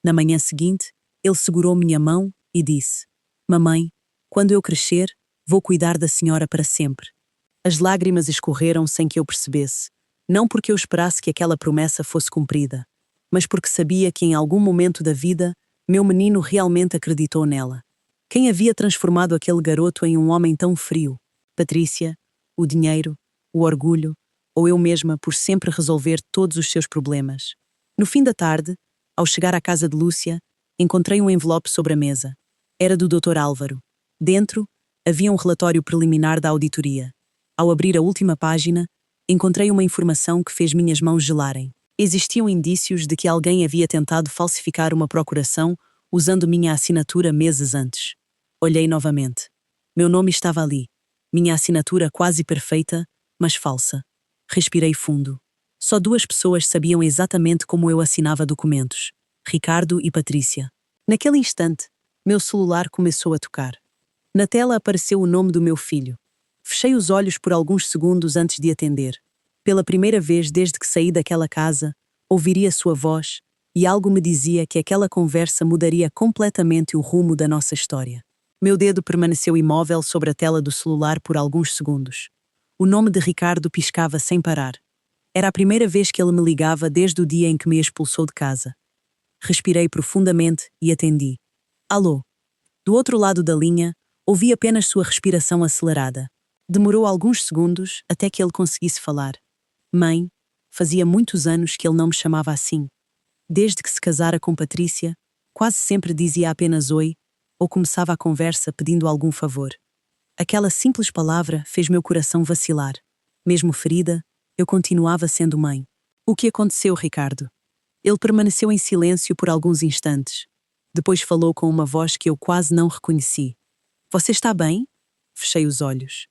Na manhã seguinte, ele segurou minha mão e disse: Mamãe, quando eu crescer, vou cuidar da senhora para sempre. As lágrimas escorreram sem que eu percebesse, não porque eu esperasse que aquela promessa fosse cumprida, mas porque sabia que em algum momento da vida, meu menino realmente acreditou nela. Quem havia transformado aquele garoto em um homem tão frio? Patrícia, o dinheiro, o orgulho, ou eu mesma por sempre resolver todos os seus problemas? No fim da tarde, ao chegar à casa de Lúcia, encontrei um envelope sobre a mesa. Era do Dr. Álvaro. Dentro, havia um relatório preliminar da auditoria. Ao abrir a última página, encontrei uma informação que fez minhas mãos gelarem. Existiam indícios de que alguém havia tentado falsificar uma procuração usando minha assinatura meses antes. Olhei novamente. Meu nome estava ali. Minha assinatura quase perfeita, mas falsa. Respirei fundo. Só duas pessoas sabiam exatamente como eu assinava documentos: Ricardo e Patrícia. Naquele instante, meu celular começou a tocar. Na tela apareceu o nome do meu filho. Fechei os olhos por alguns segundos antes de atender. Pela primeira vez desde que saí daquela casa, ouviria sua voz e algo me dizia que aquela conversa mudaria completamente o rumo da nossa história. Meu dedo permaneceu imóvel sobre a tela do celular por alguns segundos. O nome de Ricardo piscava sem parar. Era a primeira vez que ele me ligava desde o dia em que me expulsou de casa. Respirei profundamente e atendi. Alô? Do outro lado da linha, ouvi apenas sua respiração acelerada. Demorou alguns segundos até que ele conseguisse falar. Mãe, fazia muitos anos que ele não me chamava assim. Desde que se casara com Patrícia, quase sempre dizia apenas oi, ou começava a conversa pedindo algum favor. Aquela simples palavra fez meu coração vacilar. Mesmo ferida, eu continuava sendo mãe. O que aconteceu, Ricardo? Ele permaneceu em silêncio por alguns instantes. Depois falou com uma voz que eu quase não reconheci. Você está bem? Fechei os olhos.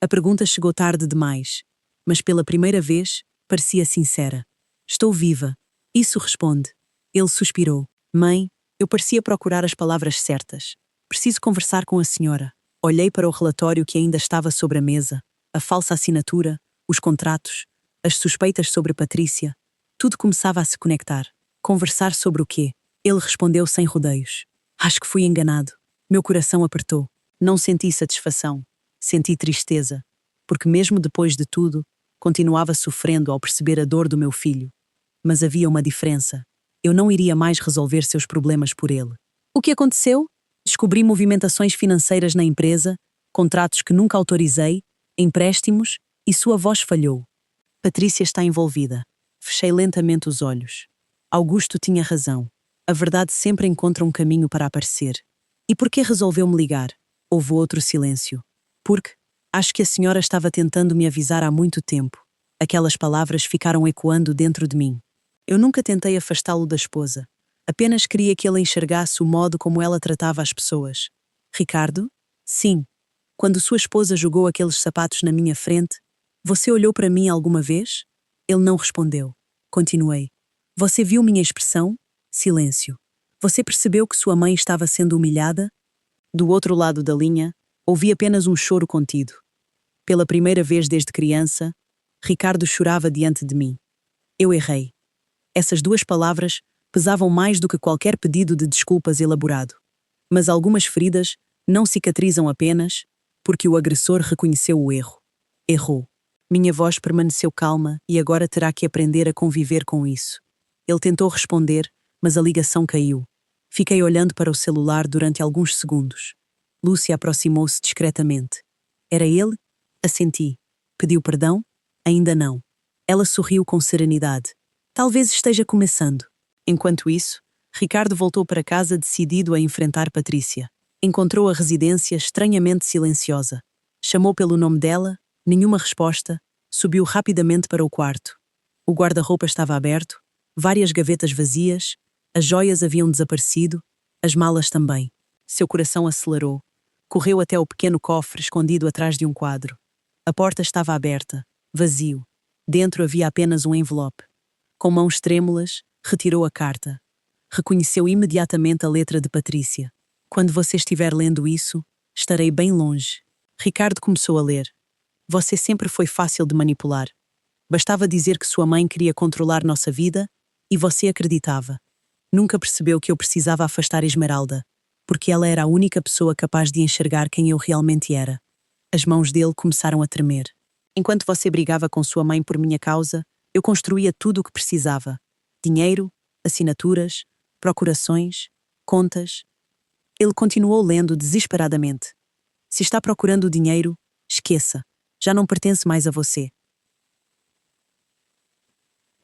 A pergunta chegou tarde demais, mas pela primeira vez parecia sincera. Estou viva. Isso responde. Ele suspirou. Mãe, eu parecia procurar as palavras certas. Preciso conversar com a senhora. Olhei para o relatório que ainda estava sobre a mesa, a falsa assinatura, os contratos, as suspeitas sobre Patrícia. Tudo começava a se conectar. Conversar sobre o quê? Ele respondeu sem rodeios. Acho que fui enganado. Meu coração apertou. Não senti satisfação. Senti tristeza. Porque mesmo depois de tudo, continuava sofrendo ao perceber a dor do meu filho. Mas havia uma diferença. Eu não iria mais resolver seus problemas por ele. O que aconteceu? Descobri movimentações financeiras na empresa, contratos que nunca autorizei, empréstimos, e sua voz falhou. Patrícia está envolvida. Fechei lentamente os olhos. Augusto tinha razão. A verdade sempre encontra um caminho para aparecer. E por que resolveu me ligar? Houve outro silêncio. Porque acho que a senhora estava tentando me avisar há muito tempo. Aquelas palavras ficaram ecoando dentro de mim. Eu nunca tentei afastá-lo da esposa. Apenas queria que ele enxergasse o modo como ela tratava as pessoas. Ricardo? Sim. Quando sua esposa jogou aqueles sapatos na minha frente, você olhou para mim alguma vez? Ele não respondeu. Continuei. Você viu minha expressão? Silêncio. Você percebeu que sua mãe estava sendo humilhada? Do outro lado da linha, ouvi apenas um choro contido. Pela primeira vez desde criança, Ricardo chorava diante de mim. Eu errei. Essas duas palavras pesavam mais do que qualquer pedido de desculpas elaborado. Mas algumas feridas não cicatrizam apenas porque o agressor reconheceu o erro. Errou. Minha voz permaneceu calma e agora terá que aprender a conviver com isso. Ele tentou responder, mas a ligação caiu. Fiquei olhando para o celular durante alguns segundos. Lúcia aproximou-se discretamente. Era ele? Assenti. Pediu perdão? Ainda não. Ela sorriu com serenidade. Talvez esteja começando. Enquanto isso, Ricardo voltou para casa decidido a enfrentar Patrícia. Encontrou a residência estranhamente silenciosa. Chamou pelo nome dela, nenhuma resposta, subiu rapidamente para o quarto. O guarda-roupa estava aberto, várias gavetas vazias, as joias haviam desaparecido, as malas também. Seu coração acelerou. Correu até o pequeno cofre escondido atrás de um quadro. A porta estava aberta, vazio. Dentro havia apenas um envelope. Com mãos trêmulas, retirou a carta. Reconheceu imediatamente a letra de Patrícia. Quando você estiver lendo isso, estarei bem longe. Ricardo começou a ler. Você sempre foi fácil de manipular. Bastava dizer que sua mãe queria controlar nossa vida e você acreditava. Nunca percebeu que eu precisava afastar Esmeralda, porque ela era a única pessoa capaz de enxergar quem eu realmente era. As mãos dele começaram a tremer. Enquanto você brigava com sua mãe por minha causa, eu construía tudo o que precisava. Dinheiro, assinaturas, procurações, contas. Ele continuou lendo desesperadamente. Se está procurando o dinheiro, esqueça. Já não pertence mais a você.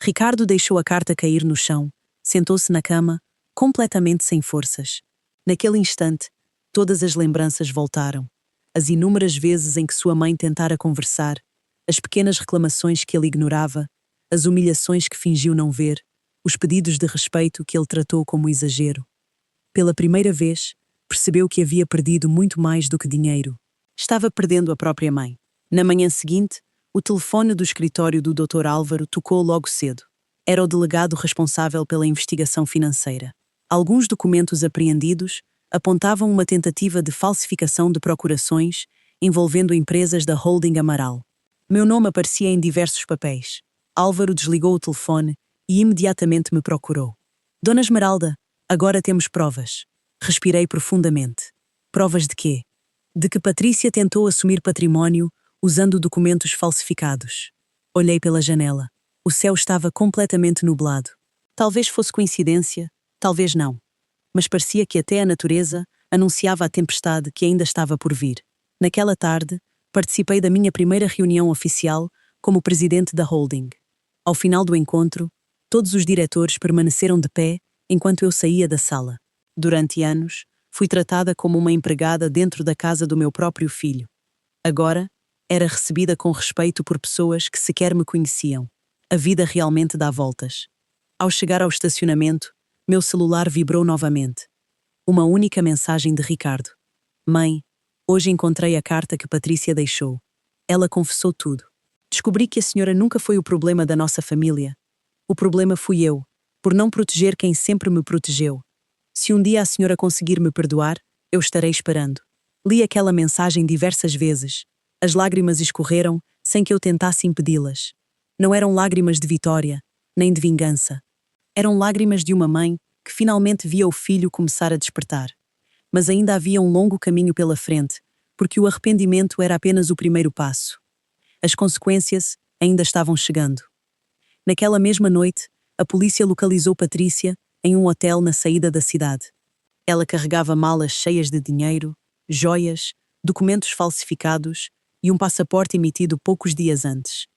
Ricardo deixou a carta cair no chão, sentou-se na cama, completamente sem forças. Naquele instante, todas as lembranças voltaram. As inúmeras vezes em que sua mãe tentara conversar, as pequenas reclamações que ele ignorava, as humilhações que fingiu não ver, os pedidos de respeito que ele tratou como exagero. Pela primeira vez, percebeu que havia perdido muito mais do que dinheiro. Estava perdendo a própria mãe. Na manhã seguinte, o telefone do escritório do Dr. Álvaro tocou logo cedo. Era o delegado responsável pela investigação financeira. Alguns documentos apreendidos apontavam uma tentativa de falsificação de procurações envolvendo empresas da Holding Amaral. Meu nome aparecia em diversos papéis. Álvaro desligou o telefone e imediatamente me procurou. Dona Esmeralda, agora temos provas. Respirei profundamente. Provas de quê? De que Patrícia tentou assumir património usando documentos falsificados. Olhei pela janela. O céu estava completamente nublado. Talvez fosse coincidência, talvez não. Mas parecia que até a natureza anunciava a tempestade que ainda estava por vir. Naquela tarde, participei da minha primeira reunião oficial como presidente da holding. Ao final do encontro, todos os diretores permaneceram de pé enquanto eu saía da sala. Durante anos, fui tratada como uma empregada dentro da casa do meu próprio filho. Agora, era recebida com respeito por pessoas que sequer me conheciam. A vida realmente dá voltas. Ao chegar ao estacionamento, meu celular vibrou novamente. Uma única mensagem de Ricardo. Mãe, hoje encontrei a carta que Patrícia deixou. Ela confessou tudo. Descobri que a senhora nunca foi o problema da nossa família. O problema fui eu, por não proteger quem sempre me protegeu. Se um dia a senhora conseguir me perdoar, eu estarei esperando. Li aquela mensagem diversas vezes. As lágrimas escorreram sem que eu tentasse impedi-las. Não eram lágrimas de vitória, nem de vingança. Eram lágrimas de uma mãe que finalmente via o filho começar a despertar. Mas ainda havia um longo caminho pela frente, porque o arrependimento era apenas o primeiro passo. As consequências ainda estavam chegando. Naquela mesma noite, a polícia localizou Patrícia em um hotel na saída da cidade. Ela carregava malas cheias de dinheiro, joias, documentos falsificados e um passaporte emitido poucos dias antes.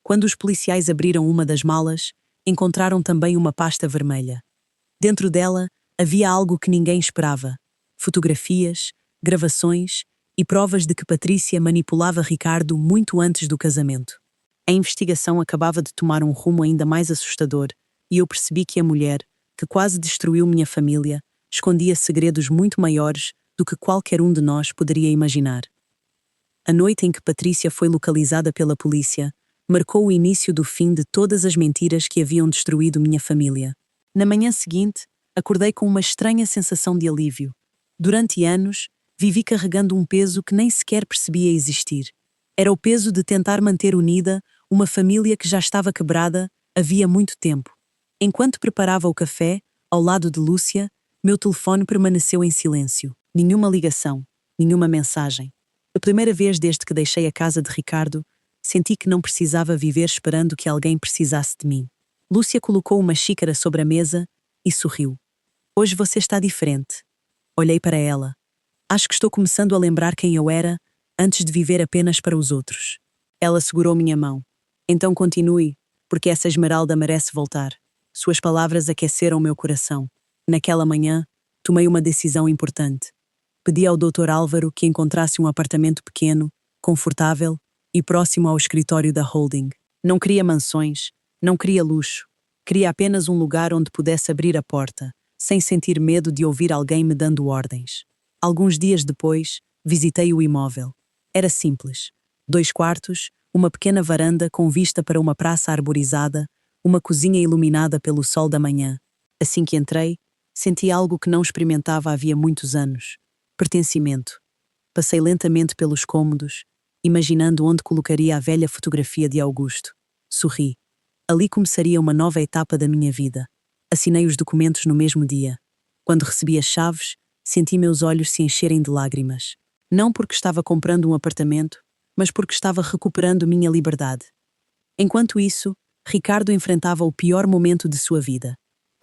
Quando os policiais abriram uma das malas, encontraram também uma pasta vermelha. Dentro dela havia algo que ninguém esperava: fotografias, gravações e provas de que Patrícia manipulava Ricardo muito antes do casamento. A investigação acabava de tomar um rumo ainda mais assustador e eu percebi que a mulher, que quase destruiu minha família, escondia segredos muito maiores do que qualquer um de nós poderia imaginar. A noite em que Patrícia foi localizada pela polícia marcou o início do fim de todas as mentiras que haviam destruído minha família. Na manhã seguinte, acordei com uma estranha sensação de alívio. Durante anos, vivi carregando um peso que nem sequer percebia existir. Era o peso de tentar manter unida uma família que já estava quebrada havia muito tempo. Enquanto preparava o café, ao lado de Lúcia, meu telefone permaneceu em silêncio. Nenhuma ligação, nenhuma mensagem. A primeira vez desde que deixei a casa de Ricardo, senti que não precisava viver esperando que alguém precisasse de mim. Lúcia colocou uma xícara sobre a mesa e sorriu. Hoje você está diferente. Olhei para ela. Acho que estou começando a lembrar quem eu era antes de viver apenas para os outros. Ela segurou minha mão. Então continue, porque essa Esmeralda merece voltar. Suas palavras aqueceram meu coração. Naquela manhã, tomei uma decisão importante. Pedi ao Dr. Álvaro que encontrasse um apartamento pequeno, confortável e próximo ao escritório da holding. Não queria mansões, não queria luxo. Queria apenas um lugar onde pudesse abrir a porta, sem sentir medo de ouvir alguém me dando ordens. Alguns dias depois, visitei o imóvel. Era simples. 2 quartos, uma pequena varanda com vista para uma praça arborizada, uma cozinha iluminada pelo sol da manhã. Assim que entrei, senti algo que não experimentava havia muitos anos. Pertencimento. Passei lentamente pelos cômodos, imaginando onde colocaria a velha fotografia de Augusto. Sorri. Ali começaria uma nova etapa da minha vida. Assinei os documentos no mesmo dia. Quando recebi as chaves, senti meus olhos se encherem de lágrimas. Não porque estava comprando um apartamento, mas porque estava recuperando minha liberdade. Enquanto isso, Ricardo enfrentava o pior momento de sua vida.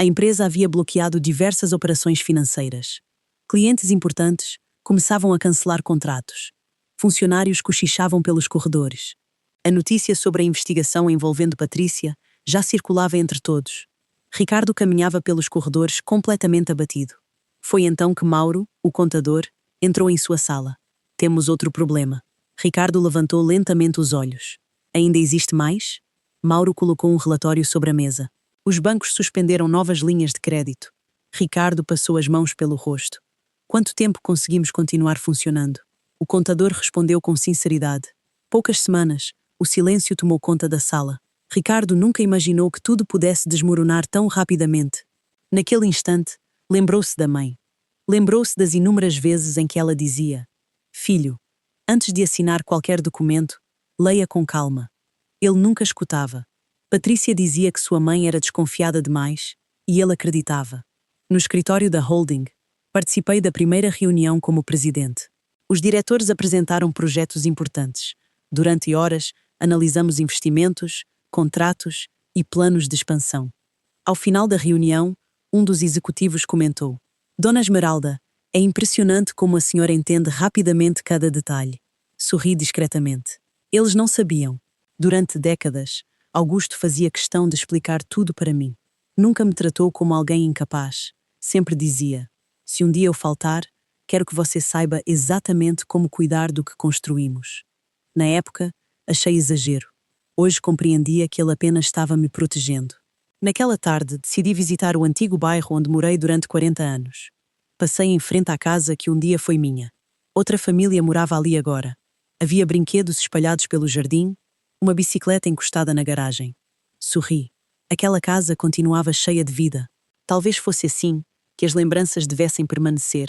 A empresa havia bloqueado diversas operações financeiras. Clientes importantes começavam a cancelar contratos. Funcionários cochichavam pelos corredores. A notícia sobre a investigação envolvendo Patrícia já circulava entre todos. Ricardo caminhava pelos corredores completamente abatido. Foi então que Mauro, o contador, entrou em sua sala. Temos outro problema. Ricardo levantou lentamente os olhos. Ainda existe mais? Mauro colocou um relatório sobre a mesa. Os bancos suspenderam novas linhas de crédito. Ricardo passou as mãos pelo rosto. Quanto tempo conseguimos continuar funcionando? O contador respondeu com sinceridade. Poucas semanas. O silêncio tomou conta da sala. Ricardo nunca imaginou que tudo pudesse desmoronar tão rapidamente. Naquele instante, lembrou-se da mãe. Lembrou-se das inúmeras vezes em que ela dizia: Filho, antes de assinar qualquer documento, leia com calma. Ele nunca escutava. Patrícia dizia que sua mãe era desconfiada demais, e ele acreditava. No escritório da holding, participei da primeira reunião como presidente. Os diretores apresentaram projetos importantes. Durante horas, analisamos investimentos, contratos e planos de expansão. Ao final da reunião, um dos executivos comentou: Dona Esmeralda, é impressionante como a senhora entende rapidamente cada detalhe. Sorri discretamente. Eles não sabiam. Durante décadas, Augusto fazia questão de explicar tudo para mim. Nunca me tratou como alguém incapaz. Sempre dizia: se um dia eu faltar, quero que você saiba exatamente como cuidar do que construímos. Na época, achei exagero. Hoje compreendia que ele apenas estava me protegendo. Naquela tarde, decidi visitar o antigo bairro onde morei durante 40 anos. Passei em frente à casa que um dia foi minha. Outra família morava ali agora. Havia brinquedos espalhados pelo jardim, uma bicicleta encostada na garagem. Sorri. Aquela casa continuava cheia de vida. Talvez fosse assim que as lembranças devessem permanecer,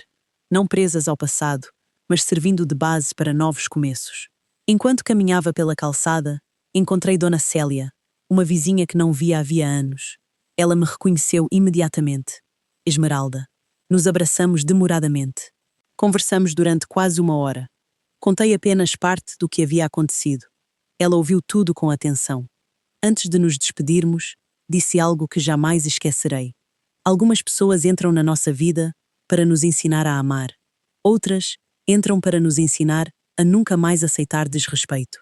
não presas ao passado, mas servindo de base para novos começos. Enquanto caminhava pela calçada, encontrei Dona Célia, uma vizinha que não via havia anos. Ela me reconheceu imediatamente. Esmeralda. Nos abraçamos demoradamente. Conversamos durante quase 1 hora. Contei apenas parte do que havia acontecido. Ela ouviu tudo com atenção. Antes de nos despedirmos, disse algo que jamais esquecerei. Algumas pessoas entram na nossa vida para nos ensinar a amar. Outras entram para nos ensinar a nunca mais aceitar desrespeito.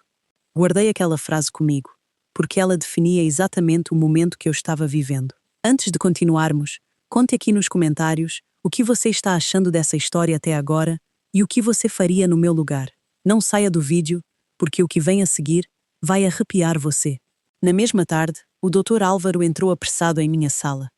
Guardei aquela frase comigo, porque ela definia exatamente o momento que eu estava vivendo. Antes de continuarmos, conte aqui nos comentários o que você está achando dessa história até agora e o que você faria no meu lugar. Não saia do vídeo, porque o que vem a seguir vai arrepiar você. Na mesma tarde, o Dr. Álvaro entrou apressado em minha sala.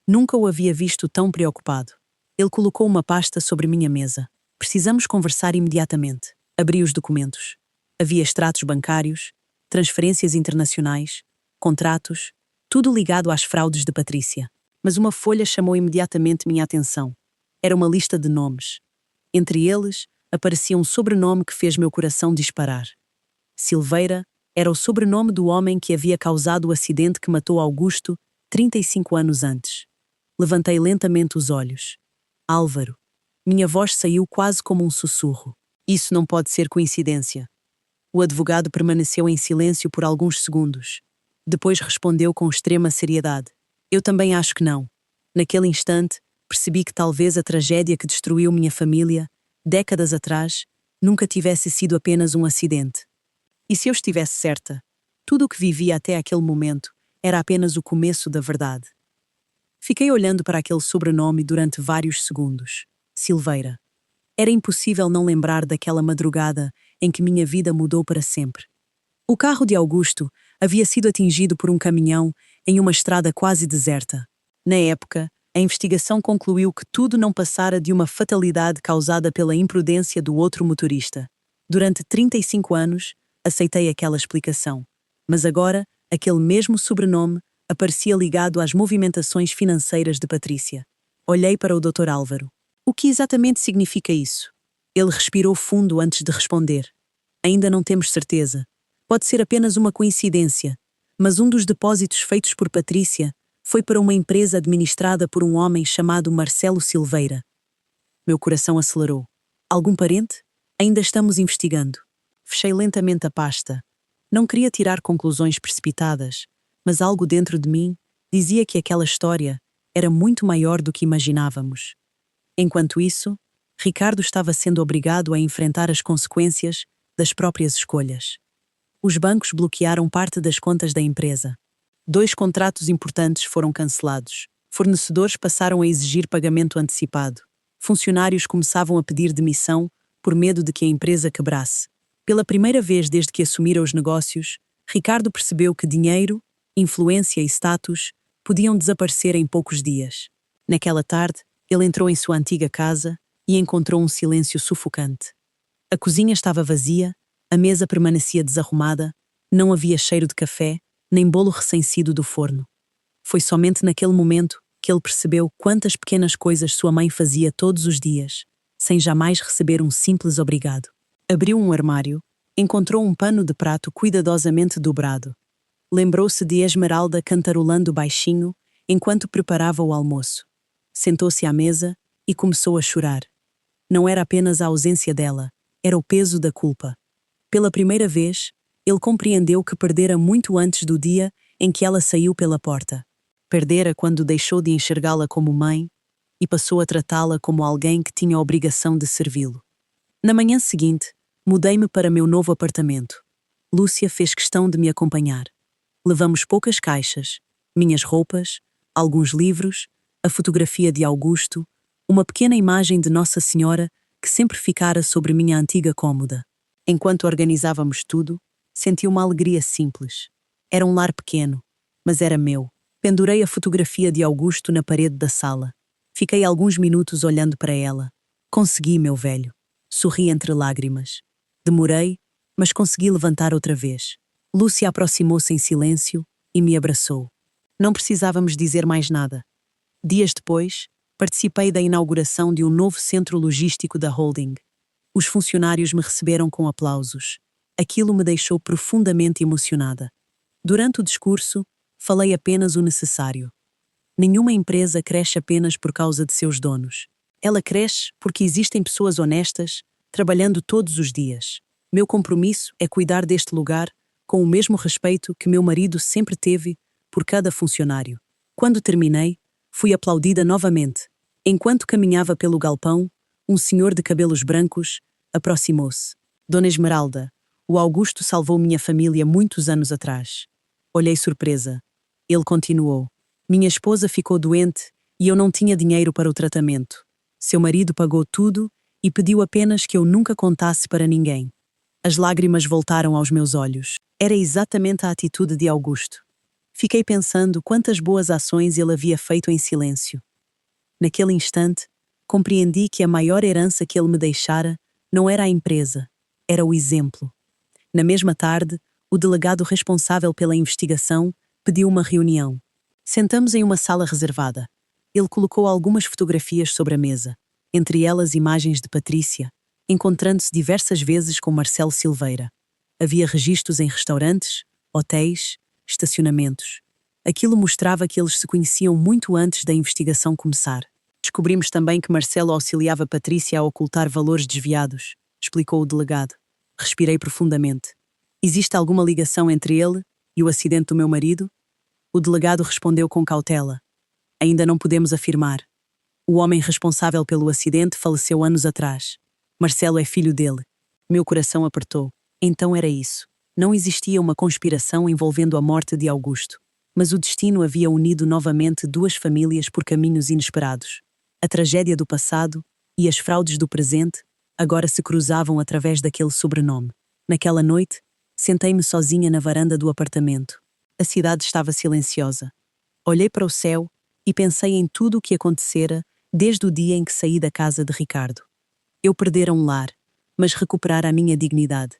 Nunca o havia visto tão preocupado. Ele colocou uma pasta sobre minha mesa. Precisamos conversar imediatamente. Abri os documentos. Havia extratos bancários, transferências internacionais, contratos, tudo ligado às fraudes de Patrícia. Mas uma folha chamou imediatamente minha atenção. Era uma lista de nomes. Entre eles, aparecia um sobrenome que fez meu coração disparar. Silveira era o sobrenome do homem que havia causado o acidente que matou Augusto 35 anos antes. Levantei lentamente os olhos. Álvaro. Minha voz saiu quase como um sussurro. Isso não pode ser coincidência. O advogado permaneceu em silêncio por alguns segundos. Depois respondeu com extrema seriedade. Eu também acho que não. Naquele instante, percebi que talvez a tragédia que destruiu minha família, décadas atrás, nunca tivesse sido apenas um acidente. E se eu estivesse certa, tudo o que vivia até aquele momento era apenas o começo da verdade. Fiquei olhando para aquele sobrenome durante vários segundos. Silveira. Era impossível não lembrar daquela madrugada em que minha vida mudou para sempre. O carro de Augusto havia sido atingido por um caminhão em uma estrada quase deserta. Na época, a investigação concluiu que tudo não passara de uma fatalidade causada pela imprudência do outro motorista. Durante 35 anos, aceitei aquela explicação. Mas agora, aquele mesmo sobrenome aparecia ligado às movimentações financeiras de Patrícia. Olhei para o Dr. Álvaro. O que exatamente significa isso? Ele respirou fundo antes de responder. Ainda não temos certeza. Pode ser apenas uma coincidência, mas um dos depósitos feitos por Patrícia foi para uma empresa administrada por um homem chamado Marcelo Silveira. Meu coração acelerou. Algum parente? Ainda estamos investigando. Fechei lentamente a pasta. Não queria tirar conclusões precipitadas, mas algo dentro de mim dizia que aquela história era muito maior do que imaginávamos. Enquanto isso, Ricardo estava sendo obrigado a enfrentar as consequências das próprias escolhas. Os bancos bloquearam parte das contas da empresa. 2 contratos importantes foram cancelados. Fornecedores passaram a exigir pagamento antecipado. Funcionários começavam a pedir demissão por medo de que a empresa quebrasse. Pela primeira vez desde que assumira os negócios, Ricardo percebeu que dinheiro, influência e status podiam desaparecer em poucos dias. Naquela tarde, ele entrou em sua antiga casa e encontrou um silêncio sufocante. A cozinha estava vazia, a mesa permanecia desarrumada, não havia cheiro de café, nem bolo recém-saído do forno. Foi somente naquele momento que ele percebeu quantas pequenas coisas sua mãe fazia todos os dias, sem jamais receber um simples obrigado. Abriu um armário, encontrou um pano de prato cuidadosamente dobrado. Lembrou-se de Esmeralda cantarolando baixinho enquanto preparava o almoço. Sentou-se à mesa e começou a chorar. Não era apenas a ausência dela, era o peso da culpa. Pela primeira vez, ele compreendeu que perdera muito antes do dia em que ela saiu pela porta. Perdera quando deixou de enxergá-la como mãe e passou a tratá-la como alguém que tinha a obrigação de servi-lo. Na manhã seguinte, mudei-me para meu novo apartamento. Lúcia fez questão de me acompanhar. Levamos poucas caixas, minhas roupas, alguns livros, a fotografia de Augusto, uma pequena imagem de Nossa Senhora que sempre ficara sobre minha antiga cômoda. Enquanto organizávamos tudo, senti uma alegria simples. Era um lar pequeno, mas era meu. Pendurei a fotografia de Augusto na parede da sala. Fiquei alguns minutos olhando para ela. Consegui, meu velho. Sorri entre lágrimas. Demorei, mas consegui levantar outra vez. Lúcia aproximou-se em silêncio e me abraçou. Não precisávamos dizer mais nada. Dias depois, participei da inauguração de um novo centro logístico da holding. Os funcionários me receberam com aplausos. Aquilo me deixou profundamente emocionada. Durante o discurso, falei apenas o necessário. Nenhuma empresa cresce apenas por causa de seus donos. Ela cresce porque existem pessoas honestas, trabalhando todos os dias. Meu compromisso é cuidar deste lugar com o mesmo respeito que meu marido sempre teve por cada funcionário. Quando terminei, fui aplaudida novamente. Enquanto caminhava pelo galpão, um senhor de cabelos brancos aproximou-se. Dona Esmeralda, o Augusto salvou minha família muitos anos atrás. Olhei surpresa. Ele continuou. Minha esposa ficou doente e eu não tinha dinheiro para o tratamento. Seu marido pagou tudo e pediu apenas que eu nunca contasse para ninguém. As lágrimas voltaram aos meus olhos. Era exatamente a atitude de Augusto. Fiquei pensando quantas boas ações ele havia feito em silêncio. Naquele instante, compreendi que a maior herança que ele me deixara não era a empresa, era o exemplo. Na mesma tarde, o delegado responsável pela investigação pediu uma reunião. Sentamos em uma sala reservada. Ele colocou algumas fotografias sobre a mesa, entre elas imagens de Patrícia, encontrando-se diversas vezes com Marcelo Silveira. Havia registros em restaurantes, hotéis, estacionamentos. Aquilo mostrava que eles se conheciam muito antes da investigação começar. Descobrimos também que Marcelo auxiliava Patrícia a ocultar valores desviados, explicou o delegado. Respirei profundamente. Existe alguma ligação entre ele e o acidente do meu marido? O delegado respondeu com cautela. Ainda não podemos afirmar. O homem responsável pelo acidente faleceu anos atrás. Marcelo é filho dele. Meu coração apertou. Então era isso. Não existia uma conspiração envolvendo a morte de Augusto, mas o destino havia unido novamente duas famílias por caminhos inesperados. A tragédia do passado e as fraudes do presente agora se cruzavam através daquele sobrenome. Naquela noite, sentei-me sozinha na varanda do apartamento. A cidade estava silenciosa. Olhei para o céu e pensei em tudo o que acontecera desde o dia em que saí da casa de Ricardo. Eu perdera um lar, mas recuperara a minha dignidade.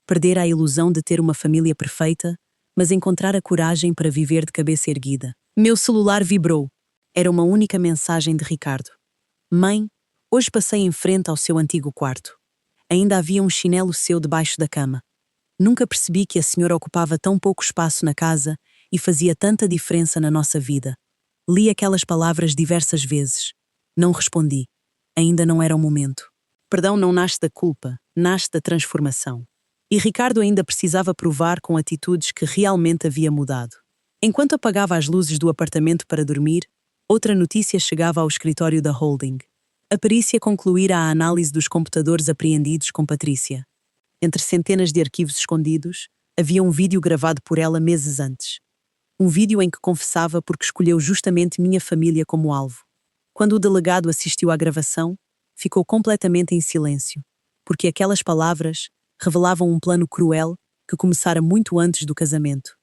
Perdera a ilusão de ter uma família perfeita, mas encontrar a coragem para viver de cabeça erguida. Meu celular vibrou. Era uma única mensagem de Ricardo. Mãe, hoje passei em frente ao seu antigo quarto. Ainda havia um chinelo seu debaixo da cama. Nunca percebi que a senhora ocupava tão pouco espaço na casa e fazia tanta diferença na nossa vida. Li aquelas palavras diversas vezes. Não respondi. Ainda não era o momento. Perdão não nasce da culpa, nasce da transformação. E Ricardo ainda precisava provar com atitudes que realmente havia mudado. Enquanto apagava as luzes do apartamento para dormir, Outra notícia chegava ao escritório da holding. A perícia concluíra a análise dos computadores apreendidos com Patrícia. Entre centenas de arquivos escondidos, havia um vídeo gravado por ela meses antes. Um vídeo em que confessava porque escolheu justamente minha família como alvo. Quando o delegado assistiu à gravação, ficou completamente em silêncio, porque aquelas palavras revelavam um plano cruel que começara muito antes do casamento.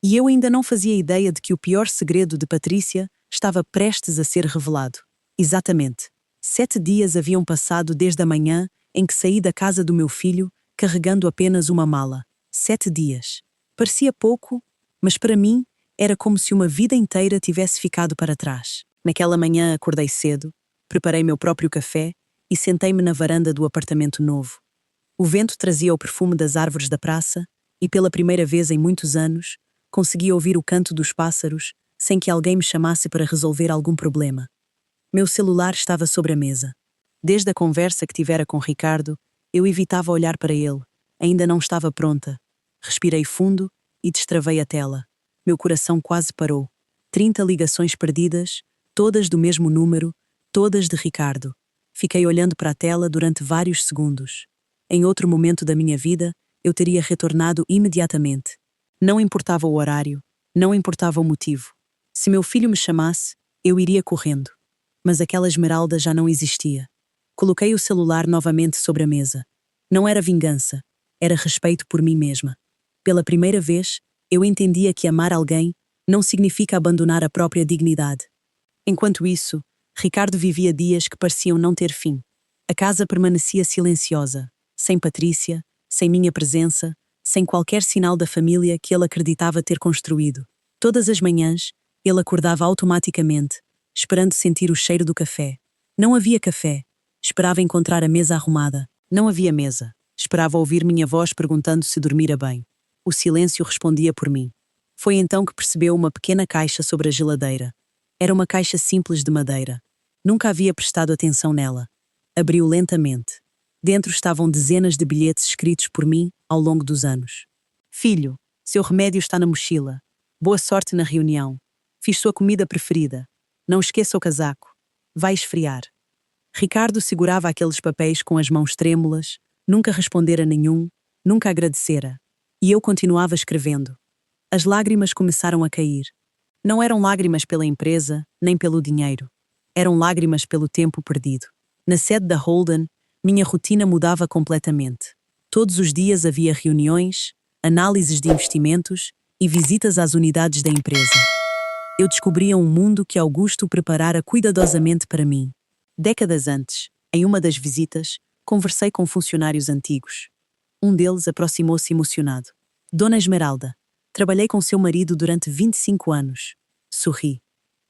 E eu ainda não fazia ideia de que o pior segredo de Patrícia estava prestes a ser revelado. Exatamente. 7 dias haviam passado desde a manhã em que saí da casa do meu filho carregando apenas uma mala. 7 dias. Parecia pouco, mas para mim era como se uma vida inteira tivesse ficado para trás. Naquela manhã acordei cedo, preparei meu próprio café e sentei-me na varanda do apartamento novo. O vento trazia o perfume das árvores da praça e pela primeira vez em muitos anos conseguia ouvir o canto dos pássaros sem que alguém me chamasse para resolver algum problema. Meu celular estava sobre a mesa. Desde a conversa que tivera com Ricardo, eu evitava olhar para ele. Ainda não estava pronta. Respirei fundo e destravei a tela. Meu coração quase parou. 30 ligações perdidas, todas do mesmo número, todas de Ricardo. Fiquei olhando para a tela durante vários segundos. Em outro momento da minha vida, eu teria retornado imediatamente. Não importava o horário, não importava o motivo. Se meu filho me chamasse, eu iria correndo. Mas aquela esmeralda já não existia. Coloquei o celular novamente sobre a mesa. Não era vingança, era respeito por mim mesma. Pela primeira vez, eu entendia que amar alguém não significa abandonar a própria dignidade. Enquanto isso, Ricardo vivia dias que pareciam não ter fim. A casa permanecia silenciosa, sem Patrícia, sem minha presença, sem qualquer sinal da família que ele acreditava ter construído. Todas as manhãs, ele acordava automaticamente, esperando sentir o cheiro do café. Não havia café. Esperava encontrar a mesa arrumada. Não havia mesa. Esperava ouvir minha voz perguntando se dormira bem. O silêncio respondia por mim. Foi então que percebeu uma pequena caixa sobre a geladeira. Era uma caixa simples de madeira. Nunca havia prestado atenção nela. Abriu lentamente. Dentro estavam dezenas de bilhetes escritos por mim ao longo dos anos. Filho, seu remédio está na mochila. Boa sorte na reunião. Fiz sua comida preferida. Não esqueça o casaco. Vai esfriar. Ricardo segurava aqueles papéis com as mãos trêmulas, nunca respondera nenhum, nunca agradecera. E eu continuava escrevendo. As lágrimas começaram a cair. Não eram lágrimas pela empresa, nem pelo dinheiro. Eram lágrimas pelo tempo perdido. Na sede da Holden, minha rotina mudava completamente. Todos os dias havia reuniões, análises de investimentos e visitas às unidades da empresa. Eu descobria um mundo que Augusto preparara cuidadosamente para mim. Décadas antes, em uma das visitas, conversei com funcionários antigos. Um deles aproximou-se emocionado. Dona Esmeralda, trabalhei com seu marido durante 25 anos. Sorri.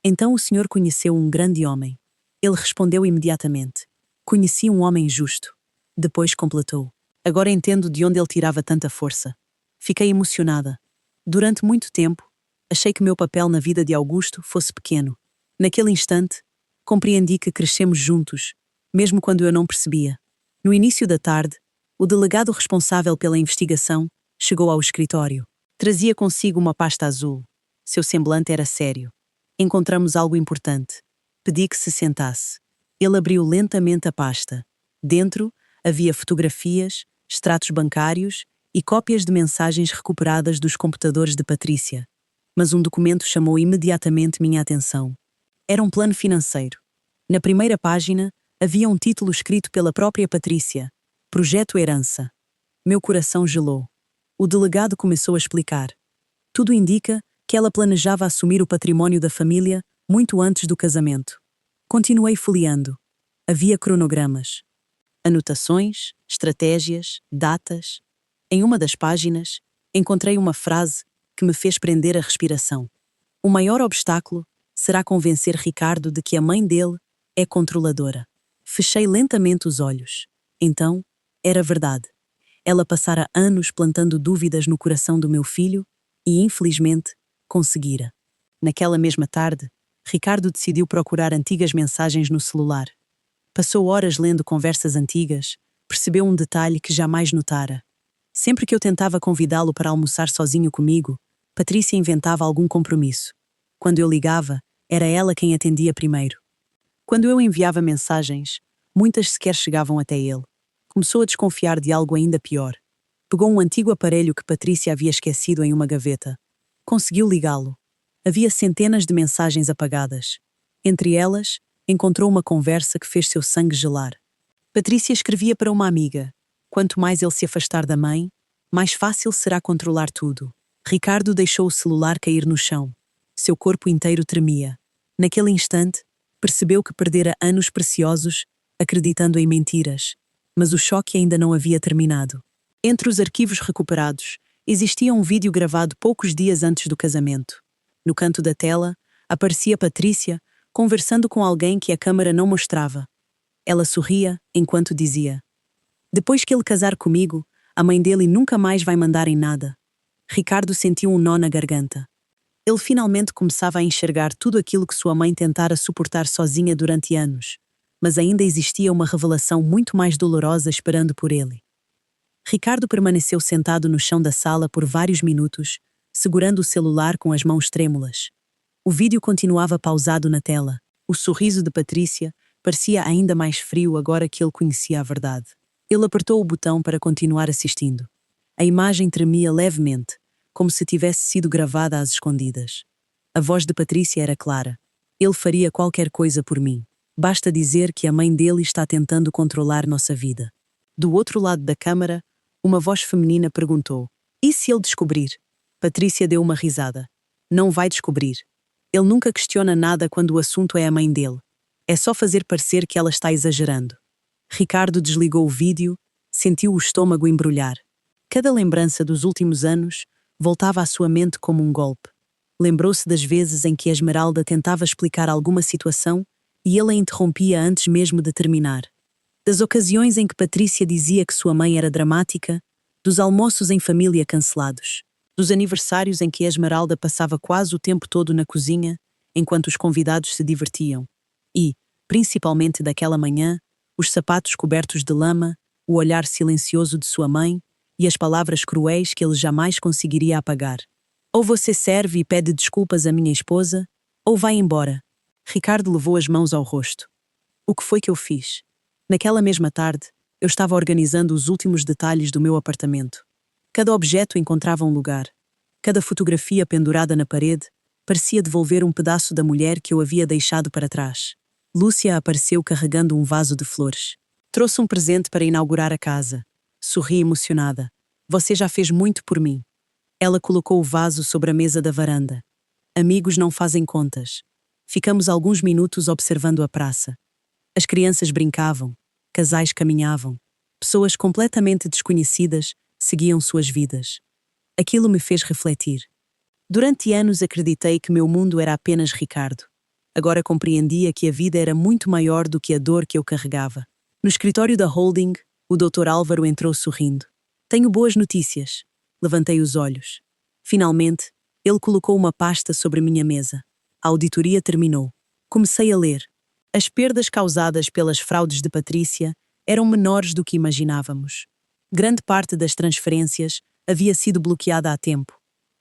Então o senhor conheceu um grande homem. Ele respondeu imediatamente. Conheci um homem justo. Depois completou. Agora entendo de onde ele tirava tanta força. Fiquei emocionada. Durante muito tempo, achei que meu papel na vida de Augusto fosse pequeno. Naquele instante, compreendi que crescemos juntos, mesmo quando eu não percebia. No início da tarde, o delegado responsável pela investigação chegou ao escritório. Trazia consigo uma pasta azul. Seu semblante era sério. Encontramos algo importante. Pedi que se sentasse. Ele abriu lentamente a pasta. Dentro havia fotografias, extratos bancários e cópias de mensagens recuperadas dos computadores de Patrícia. Mas um documento chamou imediatamente minha atenção. Era um plano financeiro. Na primeira página, havia um título escrito pela própria Patrícia: Projeto Herança. Meu coração gelou. O delegado começou a explicar. Tudo indica que ela planejava assumir o património da família muito antes do casamento. Continuei folheando. Havia cronogramas, anotações, estratégias, datas. Em uma das páginas, encontrei uma frase que me fez prender a respiração. O maior obstáculo será convencer Ricardo de que a mãe dele é controladora. Fechei lentamente os olhos. Então, era verdade. Ela passara anos plantando dúvidas no coração do meu filho e, infelizmente, conseguira. Naquela mesma tarde, Ricardo decidiu procurar antigas mensagens no celular. Passou horas lendo conversas antigas, percebeu um detalhe que jamais notara. Sempre que eu tentava convidá-lo para almoçar sozinho comigo, Patrícia inventava algum compromisso. Quando eu ligava, Era ela quem atendia primeiro. Quando eu enviava mensagens, muitas sequer chegavam até ele. Começou a desconfiar de algo ainda pior. Pegou um antigo aparelho que Patrícia havia esquecido em uma gaveta. Conseguiu ligá-lo. Havia centenas de mensagens apagadas. Entre elas, encontrou uma conversa que fez seu sangue gelar. Patrícia escrevia para uma amiga: quanto mais ele se afastar da mãe, mais fácil será controlar tudo. Ricardo deixou o celular cair no chão. Seu corpo inteiro tremia. Naquele instante, percebeu que perdera anos preciosos, acreditando em mentiras. Mas o choque ainda não havia terminado. Entre os arquivos recuperados, existia um vídeo gravado poucos dias antes do casamento. No canto da tela, aparecia Patrícia, conversando com alguém que a câmara não mostrava. Ela sorria enquanto dizia: depois que ele casar comigo, a mãe dele nunca mais vai mandar em nada. Ricardo sentiu um nó na garganta. Ele finalmente começava a enxergar tudo aquilo que sua mãe tentara suportar sozinha durante anos, mas ainda existia uma revelação muito mais dolorosa esperando por ele. Ricardo permaneceu sentado no chão da sala por vários minutos, segurando o celular com as mãos trêmulas. O vídeo continuava pausado na tela. O sorriso de Patrícia parecia ainda mais frio agora que ele conhecia a verdade. Ele apertou o botão para continuar assistindo. A imagem tremia levemente, como se tivesse sido gravada às escondidas. A voz de Patrícia era clara. Ele faria qualquer coisa por mim. Basta dizer que a mãe dele está tentando controlar nossa vida. Do outro lado da câmara, uma voz feminina perguntou: e se ele descobrir? Patrícia deu uma risada. Não vai descobrir. Ele nunca questiona nada quando o assunto é a mãe dele. É só fazer parecer que ela está exagerando. Ricardo desligou o vídeo, sentiu o estômago embrulhar. Cada lembrança dos últimos anos voltava à sua mente como um golpe. Lembrou-se das vezes em que a Esmeralda tentava explicar alguma situação e ele a interrompia antes mesmo de terminar. Das ocasiões em que Patrícia dizia que sua mãe era dramática, dos almoços em família cancelados, dos aniversários em que a Esmeralda passava quase o tempo todo na cozinha, enquanto os convidados se divertiam. E, principalmente daquela manhã, os sapatos cobertos de lama, o olhar silencioso de sua mãe e as palavras cruéis que ele jamais conseguiria apagar. Ou você serve e pede desculpas à minha esposa, ou vai embora. Ricardo levou as mãos ao rosto. O que foi que eu fiz? Naquela mesma tarde, eu estava organizando os últimos detalhes do meu apartamento. Cada objeto encontrava um lugar. Cada fotografia pendurada na parede parecia devolver um pedaço da mulher que eu havia deixado para trás. Lúcia apareceu carregando um vaso de flores. Trouxe um presente para inaugurar a casa. Sorri emocionada. Você já fez muito por mim. Ela colocou o vaso sobre a mesa da varanda. Amigos não fazem contas. Ficamos alguns minutos observando a praça. As crianças brincavam, casais caminhavam, pessoas completamente desconhecidas seguiam suas vidas. Aquilo me fez refletir. Durante anos acreditei que meu mundo era apenas Ricardo. Agora compreendia que a vida era muito maior do que a dor que eu carregava. No escritório da holding, o Dr. Álvaro entrou sorrindo. Tenho boas notícias. Levantei os olhos. Finalmente, ele colocou uma pasta sobre minha mesa. A auditoria terminou. Comecei a ler. As perdas causadas pelas fraudes de Patrícia eram menores do que imaginávamos. Grande parte das transferências havia sido bloqueada há tempo.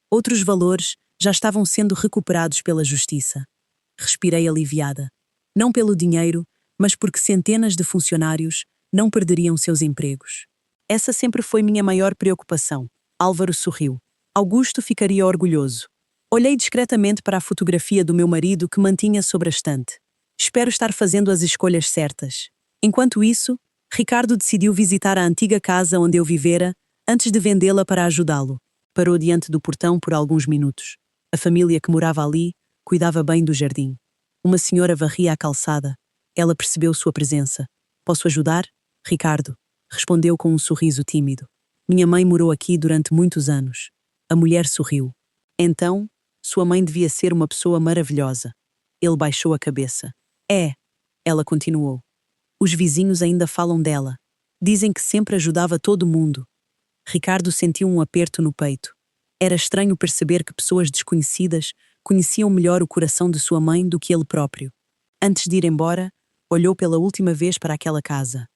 Outros valores já estavam sendo recuperados pela justiça. Respirei aliviada. Não pelo dinheiro, mas porque centenas de funcionários não perderiam seus empregos. Essa sempre foi minha maior preocupação. Álvaro sorriu. Augusto ficaria orgulhoso. Olhei discretamente para a fotografia do meu marido que mantinha sobre a estante. Espero estar fazendo as escolhas certas. Enquanto isso, Ricardo decidiu visitar a antiga casa onde eu vivera antes de vendê-la para ajudá-lo. Parou diante do portão por alguns minutos. A família que morava ali cuidava bem do jardim. Uma senhora varria a calçada. Ela percebeu sua presença. Posso ajudar? Ricardo respondeu com um sorriso tímido. Minha mãe morou aqui durante muitos anos. A mulher sorriu. Então, sua mãe devia ser uma pessoa maravilhosa. Ele baixou a cabeça. É, ela continuou. Os vizinhos ainda falam dela. Dizem que sempre ajudava todo mundo. Ricardo sentiu um aperto no peito. Era estranho perceber que pessoas desconhecidas conheciam melhor o coração de sua mãe do que ele próprio. Antes de ir embora, olhou pela última vez para aquela casa.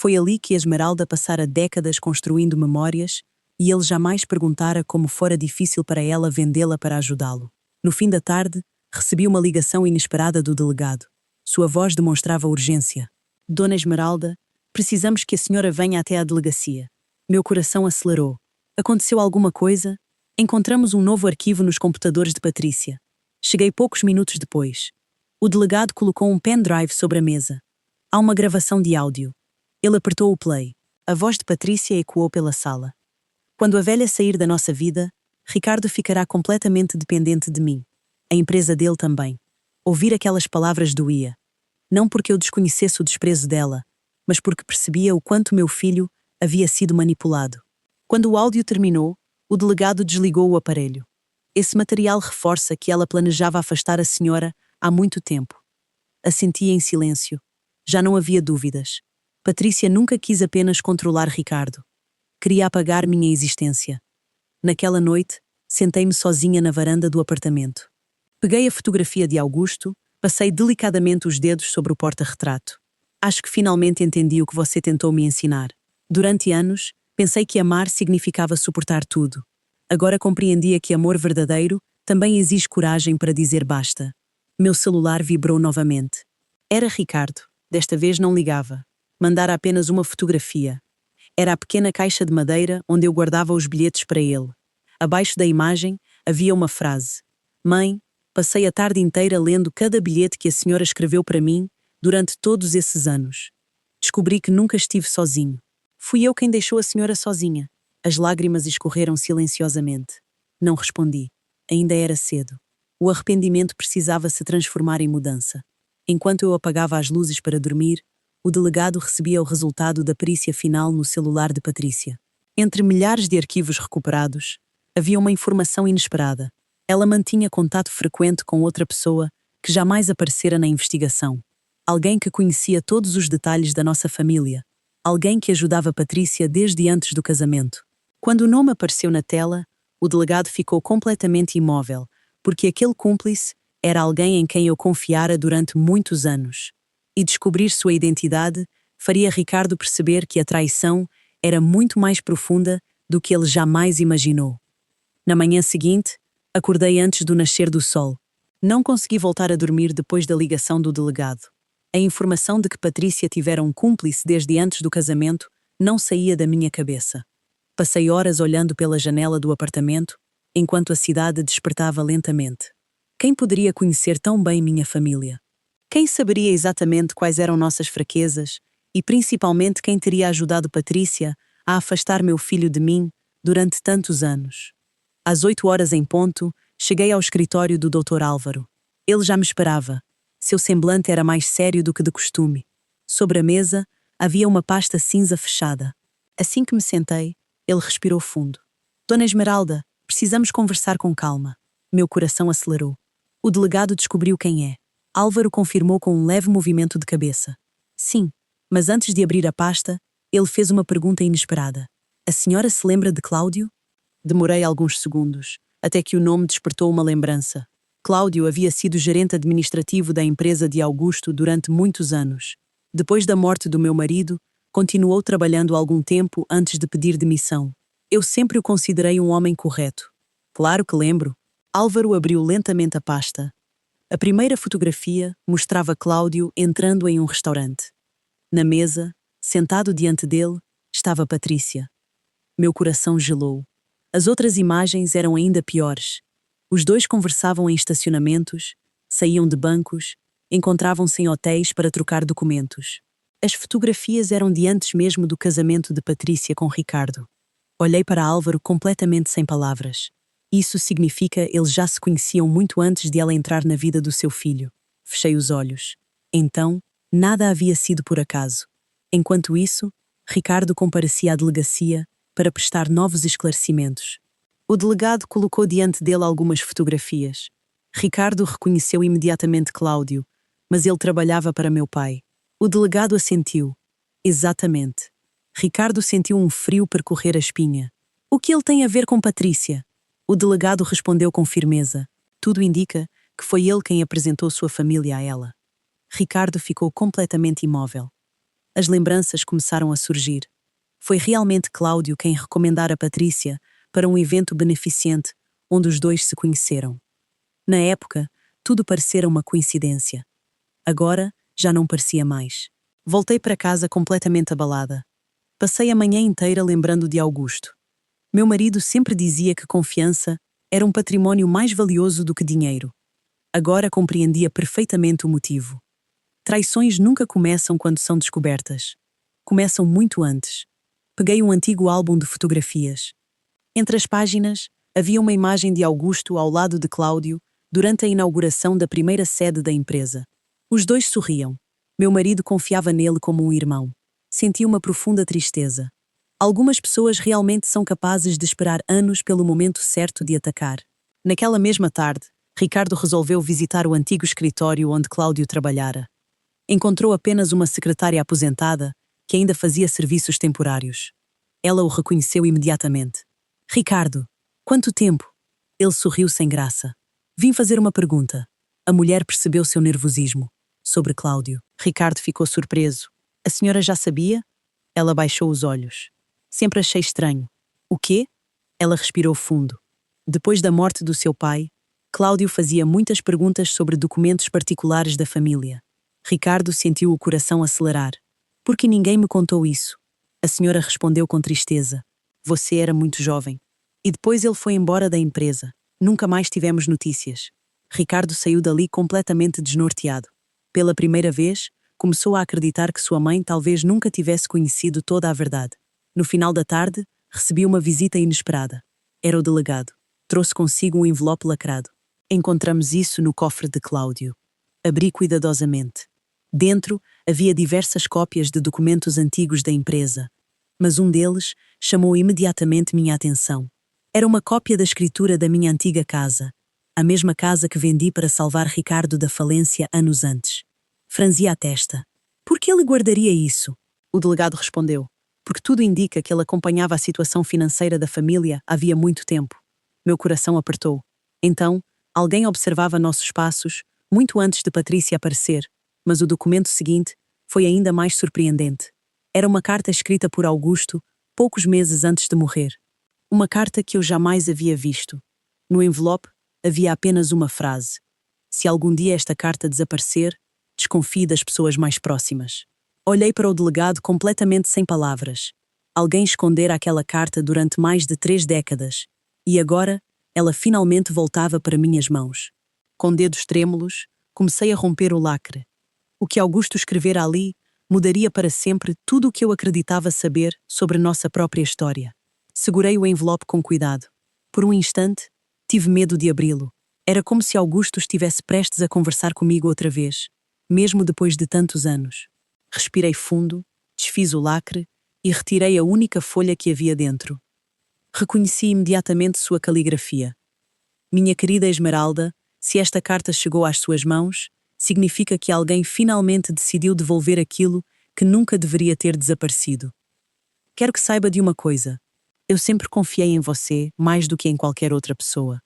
Foi ali que a Esmeralda passara décadas construindo memórias e ele jamais perguntara como fora difícil para ela vendê-la para ajudá-lo. No fim da tarde, Recebi uma ligação inesperada do delegado. Sua voz demonstrava urgência. Dona Esmeralda, precisamos que a senhora venha até à delegacia. Meu coração acelerou. Aconteceu alguma coisa? Encontramos um novo arquivo nos computadores de Patrícia. Cheguei poucos minutos depois. O delegado colocou um pendrive sobre a mesa. Há uma gravação de áudio. Ele apertou o play. A voz de Patrícia ecoou pela sala. Quando a velha sair da nossa vida, Ricardo ficará completamente dependente de mim. A empresa dele também. Ouvir aquelas palavras doía. Não porque eu desconhecesse o desprezo dela, mas porque percebia o quanto meu filho havia sido manipulado. Quando o áudio terminou, o delegado desligou o aparelho. Esse material reforça que ela planejava afastar a senhora há muito tempo. Assenti em silêncio. Já não havia dúvidas. Patrícia nunca quis apenas controlar Ricardo. Queria apagar minha existência. Naquela noite, sentei-me sozinha na varanda do apartamento. Peguei a fotografia de Augusto, passei delicadamente os dedos sobre o porta-retrato. Acho que finalmente entendi o que você tentou me ensinar. Durante anos, pensei que amar significava suportar tudo. Agora compreendia que amor verdadeiro também exige coragem para dizer basta. Meu celular vibrou novamente. Era Ricardo. Desta vez não ligava. Mandara apenas uma fotografia. Era a pequena caixa de madeira onde eu guardava os bilhetes para ele. Abaixo da imagem havia uma frase. Mãe, passei a tarde inteira lendo cada bilhete que a senhora escreveu para mim durante todos esses anos. Descobri que nunca estive sozinho. Fui eu quem deixou a senhora sozinha. As lágrimas escorreram silenciosamente. Não respondi. Ainda era cedo. O arrependimento precisava se transformar em mudança. Enquanto eu apagava as luzes para dormir, o delegado recebia o resultado da perícia final no celular de Patrícia. Entre milhares de arquivos recuperados, havia uma informação inesperada. Ela mantinha contato frequente com outra pessoa que jamais aparecera na investigação. Alguém que conhecia todos os detalhes da nossa família. Alguém que ajudava Patrícia desde antes do casamento. Quando o nome apareceu na tela, o delegado ficou completamente imóvel, porque aquele cúmplice era alguém em quem eu confiara durante muitos anos. E descobrir sua identidade faria Ricardo perceber que a traição era muito mais profunda do que ele jamais imaginou. Na manhã seguinte, acordei antes do nascer do sol. Não consegui voltar a dormir depois da ligação do delegado. A informação de que Patrícia tivera um cúmplice desde antes do casamento não saía da minha cabeça. Passei horas olhando pela janela do apartamento, enquanto a cidade despertava lentamente. Quem poderia conhecer tão bem minha família? Quem saberia exatamente quais eram nossas fraquezas e, principalmente, quem teria ajudado Patrícia a afastar meu filho de mim durante tantos anos? Às 8 horas em ponto, cheguei ao escritório do Dr. Álvaro. Ele já me esperava. Seu semblante era mais sério do que de costume. Sobre a mesa, havia uma pasta cinza fechada. Assim que me sentei, ele respirou fundo. Dona Esmeralda, precisamos conversar com calma. Meu coração acelerou. O delegado descobriu quem é. Álvaro confirmou com um leve movimento de cabeça. Sim, mas antes de abrir a pasta, ele fez uma pergunta inesperada. A senhora se lembra de Cláudio? Demorei alguns segundos, até que o nome despertou uma lembrança. Cláudio havia sido gerente administrativo da empresa de Augusto durante muitos anos. Depois da morte do meu marido, continuou trabalhando algum tempo antes de pedir demissão. Eu sempre o considerei um homem correto. Claro que lembro. Álvaro abriu lentamente a pasta. A primeira fotografia mostrava Cláudio entrando em um restaurante. Na mesa, sentado diante dele, estava Patrícia. Meu coração gelou. As outras imagens eram ainda piores. Os dois conversavam em estacionamentos, saíam de bancos, encontravam-se em hotéis para trocar documentos. As fotografias eram de antes mesmo do casamento de Patrícia com Ricardo. Olhei para Álvaro completamente sem palavras. Isso significa eles já se conheciam muito antes de ela entrar na vida do seu filho. Fechei os olhos. Então, nada havia sido por acaso. Enquanto isso, Ricardo comparecia à delegacia para prestar novos esclarecimentos. O delegado colocou diante dele algumas fotografias. Ricardo reconheceu imediatamente Cláudio, mas ele trabalhava para meu pai. O delegado assentiu. Exatamente. Ricardo sentiu um frio percorrer a espinha. O que ele tem a ver com Patrícia? O delegado respondeu com firmeza. Tudo indica que foi ele quem apresentou sua família a ela. Ricardo ficou completamente imóvel. As lembranças começaram a surgir. Foi realmente Cláudio quem recomendara Patrícia para um evento beneficente onde os dois se conheceram. Na época, Tudo parecera uma coincidência. Agora, já não parecia mais. Voltei para casa completamente abalada. Passei a manhã inteira lembrando de Augusto. Meu marido sempre dizia que confiança era um património mais valioso do que dinheiro. Agora compreendia perfeitamente o motivo. Traições nunca começam quando são descobertas. Começam muito antes. Peguei um antigo álbum de fotografias. Entre as páginas, havia uma imagem de Augusto ao lado de Cláudio durante a inauguração da primeira sede da empresa. Os dois sorriam. Meu marido confiava nele como um irmão. Senti uma profunda tristeza. Algumas pessoas realmente são capazes de esperar anos pelo momento certo de atacar. Naquela mesma tarde, Ricardo resolveu visitar o antigo escritório onde Cláudio trabalhara. Encontrou apenas uma secretária aposentada que ainda fazia serviços temporários. Ela o reconheceu imediatamente. Ricardo, quanto tempo? Ele sorriu sem graça. Vim fazer uma pergunta. A mulher percebeu seu nervosismo. Sobre Cláudio. Ricardo ficou surpreso. A senhora já sabia? Ela baixou os olhos. Sempre achei estranho. O quê? Ela respirou fundo. Depois da morte do seu pai, Cláudio fazia muitas perguntas sobre documentos particulares da família. Ricardo sentiu o coração acelerar. Por que ninguém me contou isso? A senhora respondeu com tristeza. Você era muito jovem. E depois ele foi embora da empresa. Nunca mais tivemos notícias. Ricardo saiu dali completamente desnorteado. Pela primeira vez, começou a acreditar que sua mãe talvez nunca tivesse conhecido toda a verdade. No final da tarde, recebi uma visita inesperada. Era o delegado. Trouxe consigo um envelope lacrado. Encontramos isso no cofre de Cláudio. Abri cuidadosamente. Dentro havia diversas cópias de documentos antigos da empresa, mas um deles chamou imediatamente minha atenção. Era uma cópia da escritura da minha antiga casa, a mesma casa que vendi para salvar Ricardo da falência anos antes. Franzi a testa. Por que ele guardaria isso? O delegado respondeu. Porque tudo indica que ele acompanhava a situação financeira da família havia muito tempo. Meu coração apertou. Então, alguém observava nossos passos, muito antes de Patrícia aparecer, mas o documento seguinte foi ainda mais surpreendente. Era uma carta escrita por Augusto, poucos meses antes de morrer. Uma carta que eu jamais havia visto. No envelope havia apenas uma frase. Se algum dia esta carta desaparecer, desconfie das pessoas mais próximas. Olhei para o delegado completamente sem palavras. Alguém escondera aquela carta durante mais de 3 décadas, e agora ela finalmente voltava para minhas mãos. Com dedos trêmulos, comecei a romper o lacre. O que Augusto escrevera ali mudaria para sempre tudo o que eu acreditava saber sobre nossa própria história. Segurei o envelope com cuidado. Por um instante, tive medo de abri-lo. Era como se Augusto estivesse prestes a conversar comigo outra vez, mesmo depois de tantos anos. Respirei fundo, desfiz o lacre e retirei a única folha que havia dentro. Reconheci imediatamente sua caligrafia. Minha querida Esmeralda, se esta carta chegou às suas mãos, significa que alguém finalmente decidiu devolver aquilo que nunca deveria ter desaparecido. Quero que saiba de uma coisa. Eu sempre confiei em você mais do que em qualquer outra pessoa.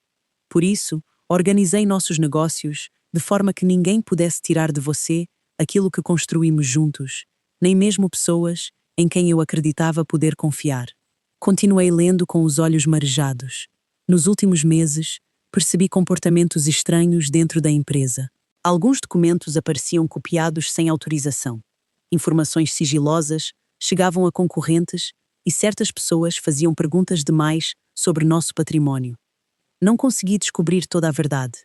Por isso, organizei nossos negócios de forma que ninguém pudesse tirar de você aquilo que construímos juntos, nem mesmo pessoas em quem eu acreditava poder confiar. Continuei lendo com os olhos marejados. Nos últimos meses, percebi comportamentos estranhos dentro da empresa. Alguns documentos apareciam copiados sem autorização. Informações sigilosas chegavam a concorrentes e certas pessoas faziam perguntas demais sobre nosso património. Não consegui descobrir toda a verdade.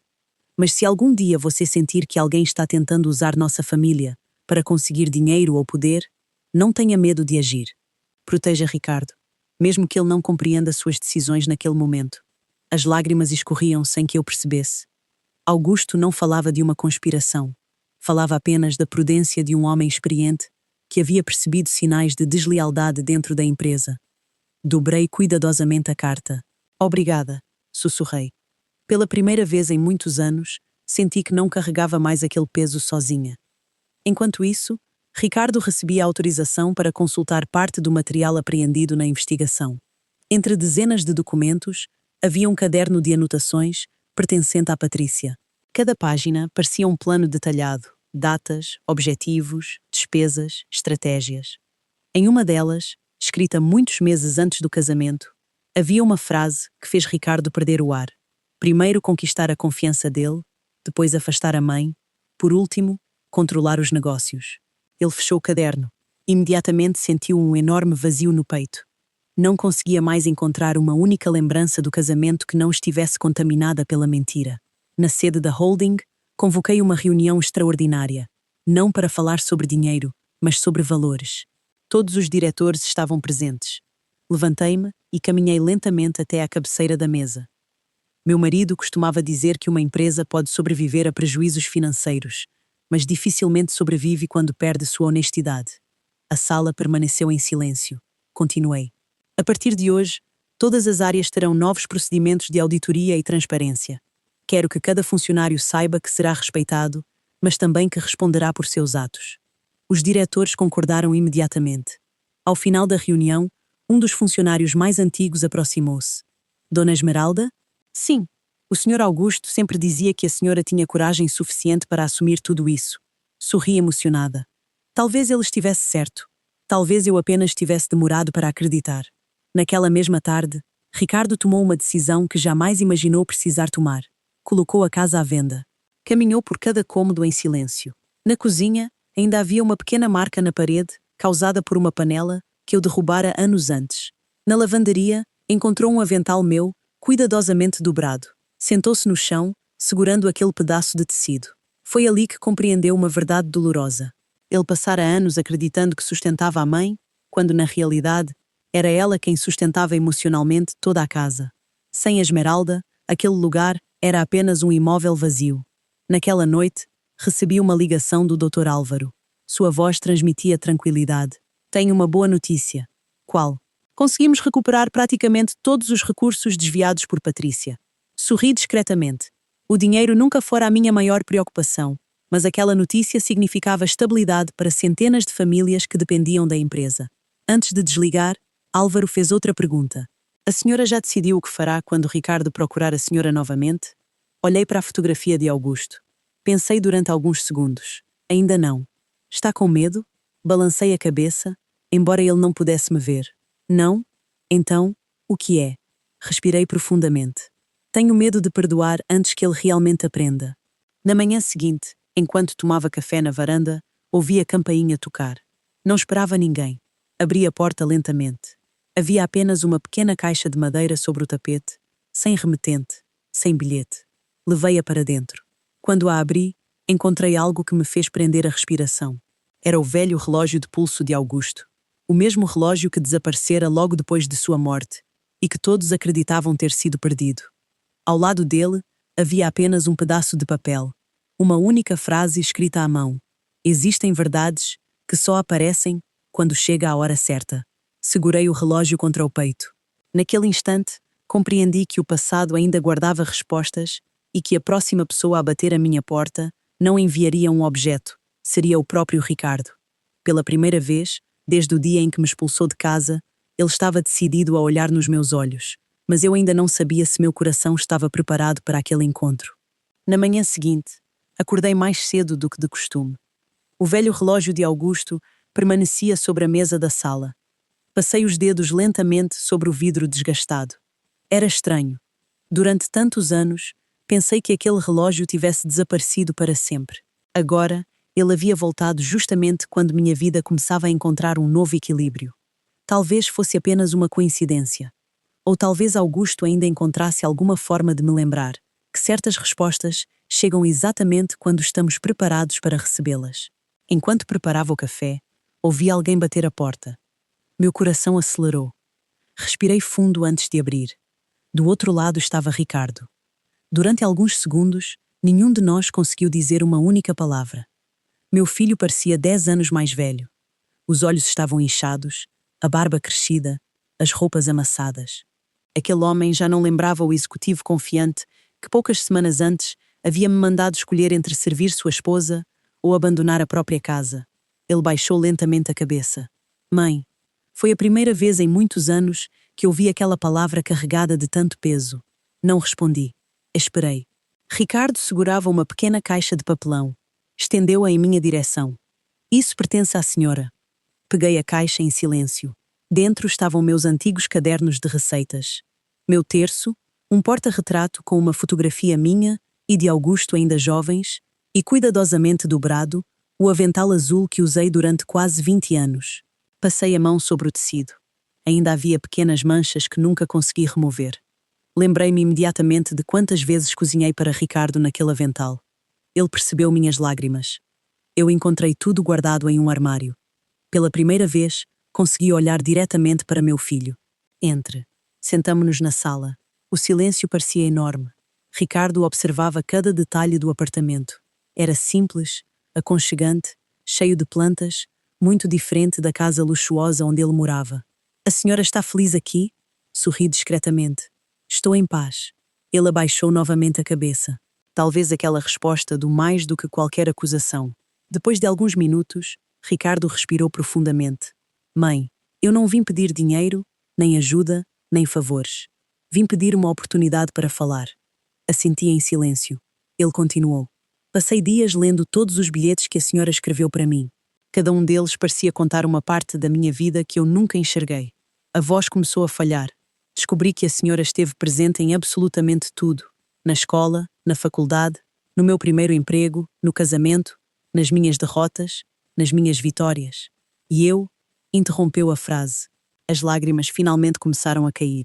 Mas se algum dia você sentir que alguém está tentando usar nossa família para conseguir dinheiro ou poder, não tenha medo de agir. Proteja Ricardo, mesmo que ele não compreenda suas decisões naquele momento. As lágrimas escorriam sem que eu percebesse. Augusto não falava de uma conspiração. Falava apenas da prudência de um homem experiente que havia percebido sinais de deslealdade dentro da empresa. Dobrei cuidadosamente a carta. Obrigada, sussurrei. Pela primeira vez em muitos anos, senti que não carregava mais aquele peso sozinha. Enquanto isso, Ricardo recebia autorização para consultar parte do material apreendido na investigação. Entre dezenas de documentos, havia um caderno de anotações pertencente à Patrícia. Cada página parecia um plano detalhado, datas, objetivos, despesas, estratégias. Em uma delas, escrita muitos meses antes do casamento, havia uma frase que fez Ricardo perder o ar. Primeiro conquistar a confiança dele, depois afastar a mãe, por último, controlar os negócios. Ele fechou o caderno. Imediatamente sentiu um enorme vazio no peito. Não conseguia mais encontrar uma única lembrança do casamento que não estivesse contaminada pela mentira. Na sede da holding, convoquei uma reunião extraordinária, não para falar sobre dinheiro, mas sobre valores. Todos os diretores estavam presentes. Levantei-me e caminhei lentamente até à cabeceira da mesa. Meu marido costumava dizer que uma empresa pode sobreviver a prejuízos financeiros, mas dificilmente sobrevive quando perde sua honestidade. A sala permaneceu em silêncio. Continuei. A partir de hoje, todas as áreas terão novos procedimentos de auditoria e transparência. Quero que cada funcionário saiba que será respeitado, mas também que responderá por seus atos. Os diretores concordaram imediatamente. Ao final da reunião, um dos funcionários mais antigos aproximou-se. Dona Esmeralda? Sim. O Sr. Augusto sempre dizia que a senhora tinha coragem suficiente para assumir tudo isso. Sorri emocionada. Talvez ele estivesse certo. Talvez eu apenas tivesse demorado para acreditar. Naquela mesma tarde, Ricardo tomou uma decisão que jamais imaginou precisar tomar. Colocou a casa à venda. Caminhou por cada cômodo em silêncio. Na cozinha, ainda havia uma pequena marca na parede, causada por uma panela que eu derrubara anos antes. Na lavanderia, encontrou um avental meu, cuidadosamente dobrado. Sentou-se no chão, segurando aquele pedaço de tecido. Foi ali que compreendeu uma verdade dolorosa. Ele passara anos acreditando que sustentava a mãe, quando na realidade era ela quem sustentava emocionalmente toda a casa. Sem a Esmeralda, aquele lugar era apenas um imóvel vazio. Naquela noite, recebi uma ligação do Dr. Álvaro. Sua voz transmitia tranquilidade. Tenho uma boa notícia. Qual? Conseguimos recuperar praticamente todos os recursos desviados por Patrícia. Sorri discretamente. O dinheiro nunca fora a minha maior preocupação, mas aquela notícia significava estabilidade para centenas de famílias que dependiam da empresa. Antes de desligar, Álvaro fez outra pergunta. A senhora já decidiu o que fará quando Ricardo procurar a senhora novamente? Olhei para a fotografia de Augusto. Pensei durante alguns segundos. Ainda não. Está com medo? Balancei a cabeça, embora ele não pudesse me ver. Não? Então, o que é? Respirei profundamente. Tenho medo de perdoar antes que ele realmente aprenda. Na manhã seguinte, enquanto tomava café na varanda, ouvi a campainha tocar. Não esperava ninguém. Abri a porta lentamente. Havia apenas uma pequena caixa de madeira sobre o tapete, sem remetente, sem bilhete. Levei-a para dentro. Quando a abri, encontrei algo que me fez prender a respiração. Era o velho relógio de pulso de Augusto. O mesmo relógio que desaparecera logo depois de sua morte e que todos acreditavam ter sido perdido. Ao lado dele, havia apenas um pedaço de papel, uma única frase escrita à mão. Existem verdades que só aparecem quando chega a hora certa. Segurei o relógio contra o peito. Naquele instante, compreendi que o passado ainda guardava respostas e que a próxima pessoa a bater a minha porta não enviaria um objeto, seria o próprio Ricardo. Pela primeira vez, desde o dia em que me expulsou de casa, ele estava decidido a olhar nos meus olhos, mas eu ainda não sabia se meu coração estava preparado para aquele encontro. Na manhã seguinte, acordei mais cedo do que de costume. O velho relógio de Augusto permanecia sobre a mesa da sala. Passei os dedos lentamente sobre o vidro desgastado. Era estranho. Durante tantos anos, pensei que aquele relógio tivesse desaparecido para sempre. Agora, ele havia voltado justamente quando minha vida começava a encontrar um novo equilíbrio. Talvez fosse apenas uma coincidência. Ou talvez Augusto ainda encontrasse alguma forma de me lembrar que certas respostas chegam exatamente quando estamos preparados para recebê-las. Enquanto preparava o café, ouvi alguém bater a porta. Meu coração acelerou. Respirei fundo antes de abrir. Do outro lado estava Ricardo. Durante alguns segundos, nenhum de nós conseguiu dizer uma única palavra. Meu filho parecia 10 anos mais velho. Os olhos estavam inchados, a barba crescida, as roupas amassadas. Aquele homem já não lembrava o executivo confiante que poucas semanas antes havia-me mandado escolher entre servir sua esposa ou abandonar a própria casa. Ele baixou lentamente a cabeça. Mãe. Foi a primeira vez em muitos anos que ouvi aquela palavra carregada de tanto peso. Não respondi. Esperei. Ricardo segurava uma pequena caixa de papelão. Estendeu-a em minha direção. Isso pertence à senhora. Peguei a caixa em silêncio. Dentro estavam meus antigos cadernos de receitas. Meu terço, um porta-retrato com uma fotografia minha e de Augusto ainda jovens, e cuidadosamente dobrado, o avental azul que usei durante quase 20 anos. Passei a mão sobre o tecido. Ainda havia pequenas manchas que nunca consegui remover. Lembrei-me imediatamente de quantas vezes cozinhei para Ricardo naquele avental. Ele percebeu minhas lágrimas. Eu encontrei tudo guardado em um armário. Pela primeira vez, consegui olhar diretamente para meu filho. Sentamo-nos na sala. O silêncio parecia enorme. Ricardo observava cada detalhe do apartamento. Era simples, aconchegante, cheio de plantas, muito diferente da casa luxuosa onde ele morava. A senhora está feliz aqui? Sorri discretamente. Estou em paz. Ele abaixou novamente a cabeça. Talvez aquela resposta do mais do que qualquer acusação. Depois de alguns minutos, Ricardo respirou profundamente. Mãe, eu não vim pedir dinheiro, nem ajuda, nem favores. Vim pedir uma oportunidade para falar. Assenti em silêncio. Ele continuou. Passei dias lendo todos os bilhetes que a senhora escreveu para mim. Cada um deles parecia contar uma parte da minha vida que eu nunca enxerguei. A voz começou a falhar. Descobri que a senhora esteve presente em absolutamente tudo. Na escola, na faculdade, no meu primeiro emprego, no casamento, nas minhas derrotas, nas minhas vitórias. E eu, interrompeu a frase. As lágrimas finalmente começaram a cair.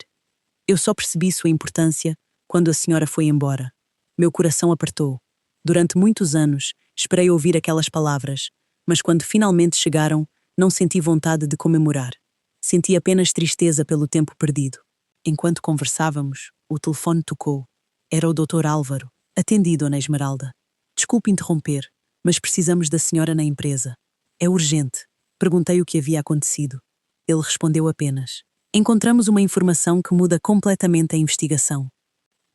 Eu só percebi sua importância quando a senhora foi embora. Meu coração apertou. Durante muitos anos, esperei ouvir aquelas palavras, mas quando finalmente chegaram, não senti vontade de comemorar. Senti apenas tristeza pelo tempo perdido. Enquanto conversávamos, o telefone tocou. Era o Dr. Álvaro. Atendi, Dona Esmeralda. Desculpe interromper, mas precisamos da senhora na empresa. É urgente. Perguntei o que havia acontecido. Ele respondeu apenas. Encontramos uma informação que muda completamente a investigação.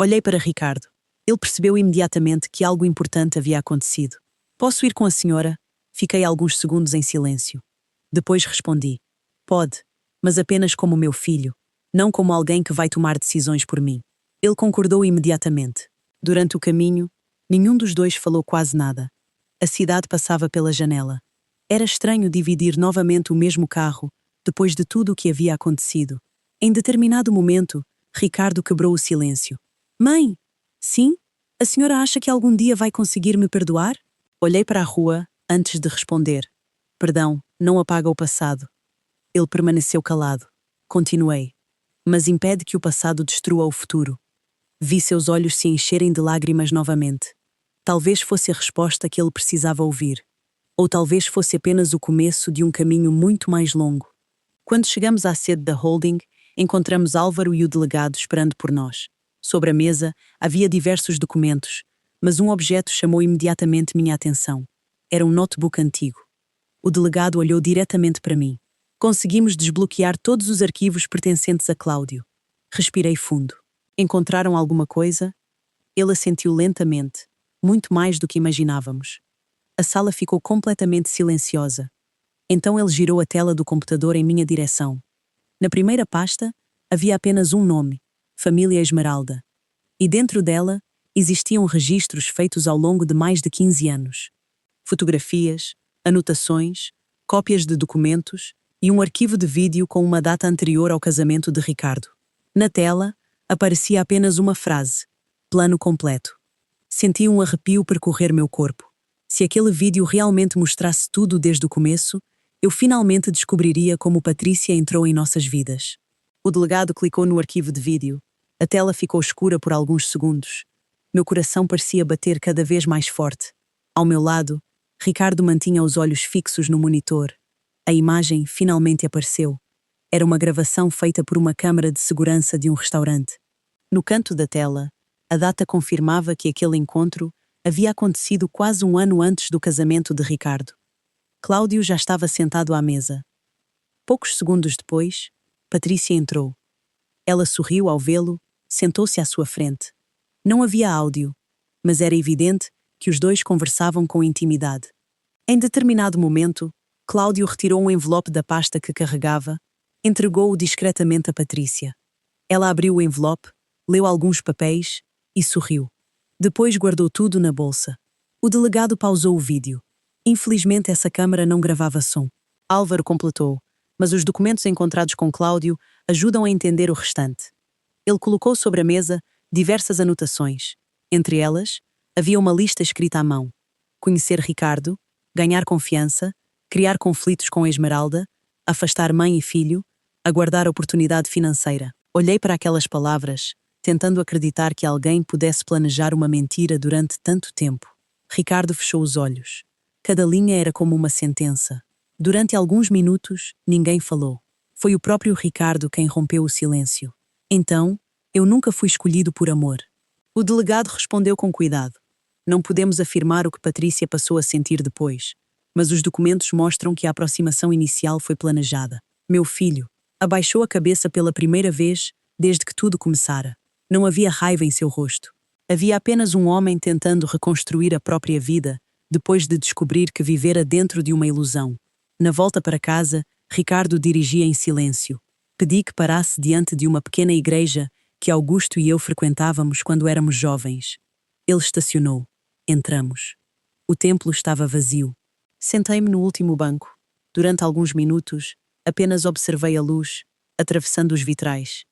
Olhei para Ricardo. Ele percebeu imediatamente que algo importante havia acontecido. Posso ir com a senhora? Fiquei alguns segundos em silêncio. Depois respondi. Pode, mas apenas como meu filho, não como alguém que vai tomar decisões por mim. Ele concordou imediatamente. Durante o caminho, nenhum dos dois falou quase nada. A cidade passava pela janela. Era estranho dividir novamente o mesmo carro, depois de tudo o que havia acontecido. Em determinado momento, Ricardo quebrou o silêncio. Mãe! Sim? A senhora acha que algum dia vai conseguir me perdoar? Olhei para a rua antes de responder. Perdão, não apaga o passado. Ele permaneceu calado. Continuei. Mas impede que o passado destrua o futuro. Vi seus olhos se encherem de lágrimas novamente. Talvez fosse a resposta que ele precisava ouvir. Ou talvez fosse apenas o começo de um caminho muito mais longo. Quando chegamos à sede da holding, encontramos Álvaro e o delegado esperando por nós. Sobre a mesa havia diversos documentos, mas um objeto chamou imediatamente minha atenção. Era um notebook antigo. O delegado olhou diretamente para mim. Conseguimos desbloquear todos os arquivos pertencentes a Cláudio. Respirei fundo. Encontraram alguma coisa? Ele assentiu lentamente, muito mais do que imaginávamos. A sala ficou completamente silenciosa. Então ele girou a tela do computador em minha direção. Na primeira pasta, havia apenas um nome, Família Esmeralda. E dentro dela, existiam registros feitos ao longo de mais de 15 anos. Fotografias, anotações, cópias de documentos e um arquivo de vídeo com uma data anterior ao casamento de Ricardo. Na tela, aparecia apenas uma frase: plano completo. Senti um arrepio percorrer meu corpo. Se aquele vídeo realmente mostrasse tudo desde o começo, eu finalmente descobriria como Patrícia entrou em nossas vidas. O delegado clicou no arquivo de vídeo. A tela ficou escura por alguns segundos. Meu coração parecia bater cada vez mais forte. Ao meu lado, Ricardo mantinha os olhos fixos no monitor. A imagem finalmente apareceu. Era uma gravação feita por uma câmara de segurança de um restaurante. No canto da tela, a data confirmava que aquele encontro havia acontecido quase um ano antes do casamento de Ricardo. Cláudio já estava sentado à mesa. Poucos segundos depois, Patrícia entrou. Ela sorriu ao vê-lo, sentou-se à sua frente. Não havia áudio, mas era evidente que os dois conversavam com intimidade. Em determinado momento, Cláudio retirou um envelope da pasta que carregava, entregou-o discretamente a Patrícia. Ela abriu o envelope, leu alguns papéis e sorriu. Depois guardou tudo na bolsa. O delegado pausou o vídeo. Infelizmente essa câmara não gravava som. Álvaro completou, mas os documentos encontrados com Cláudio ajudam a entender o restante. Ele colocou sobre a mesa diversas anotações, entre elas, Havia uma lista escrita à mão. Conhecer Ricardo, ganhar confiança, criar conflitos com a Esmeralda, afastar mãe e filho, aguardar oportunidade financeira. Olhei para aquelas palavras, tentando acreditar que alguém pudesse planejar uma mentira durante tanto tempo. Ricardo fechou os olhos. Cada linha era como uma sentença. Durante alguns minutos, ninguém falou. Foi o próprio Ricardo quem rompeu o silêncio. Então, eu nunca fui escolhido por amor. O delegado respondeu com cuidado. Não podemos afirmar o que Patrícia passou a sentir depois, mas os documentos mostram que a aproximação inicial foi planejada. Meu filho abaixou a cabeça pela primeira vez desde que tudo começara. Não havia raiva em seu rosto. Havia apenas um homem tentando reconstruir a própria vida depois de descobrir que vivera dentro de uma ilusão. Na volta para casa, Ricardo dirigia em silêncio. Pedi que parasse diante de uma pequena igreja que Augusto e eu frequentávamos quando éramos jovens. Ele estacionou. Entramos. O templo estava vazio. Sentei-me no último banco. Durante alguns minutos, apenas observei a luz, atravessando os vitrais.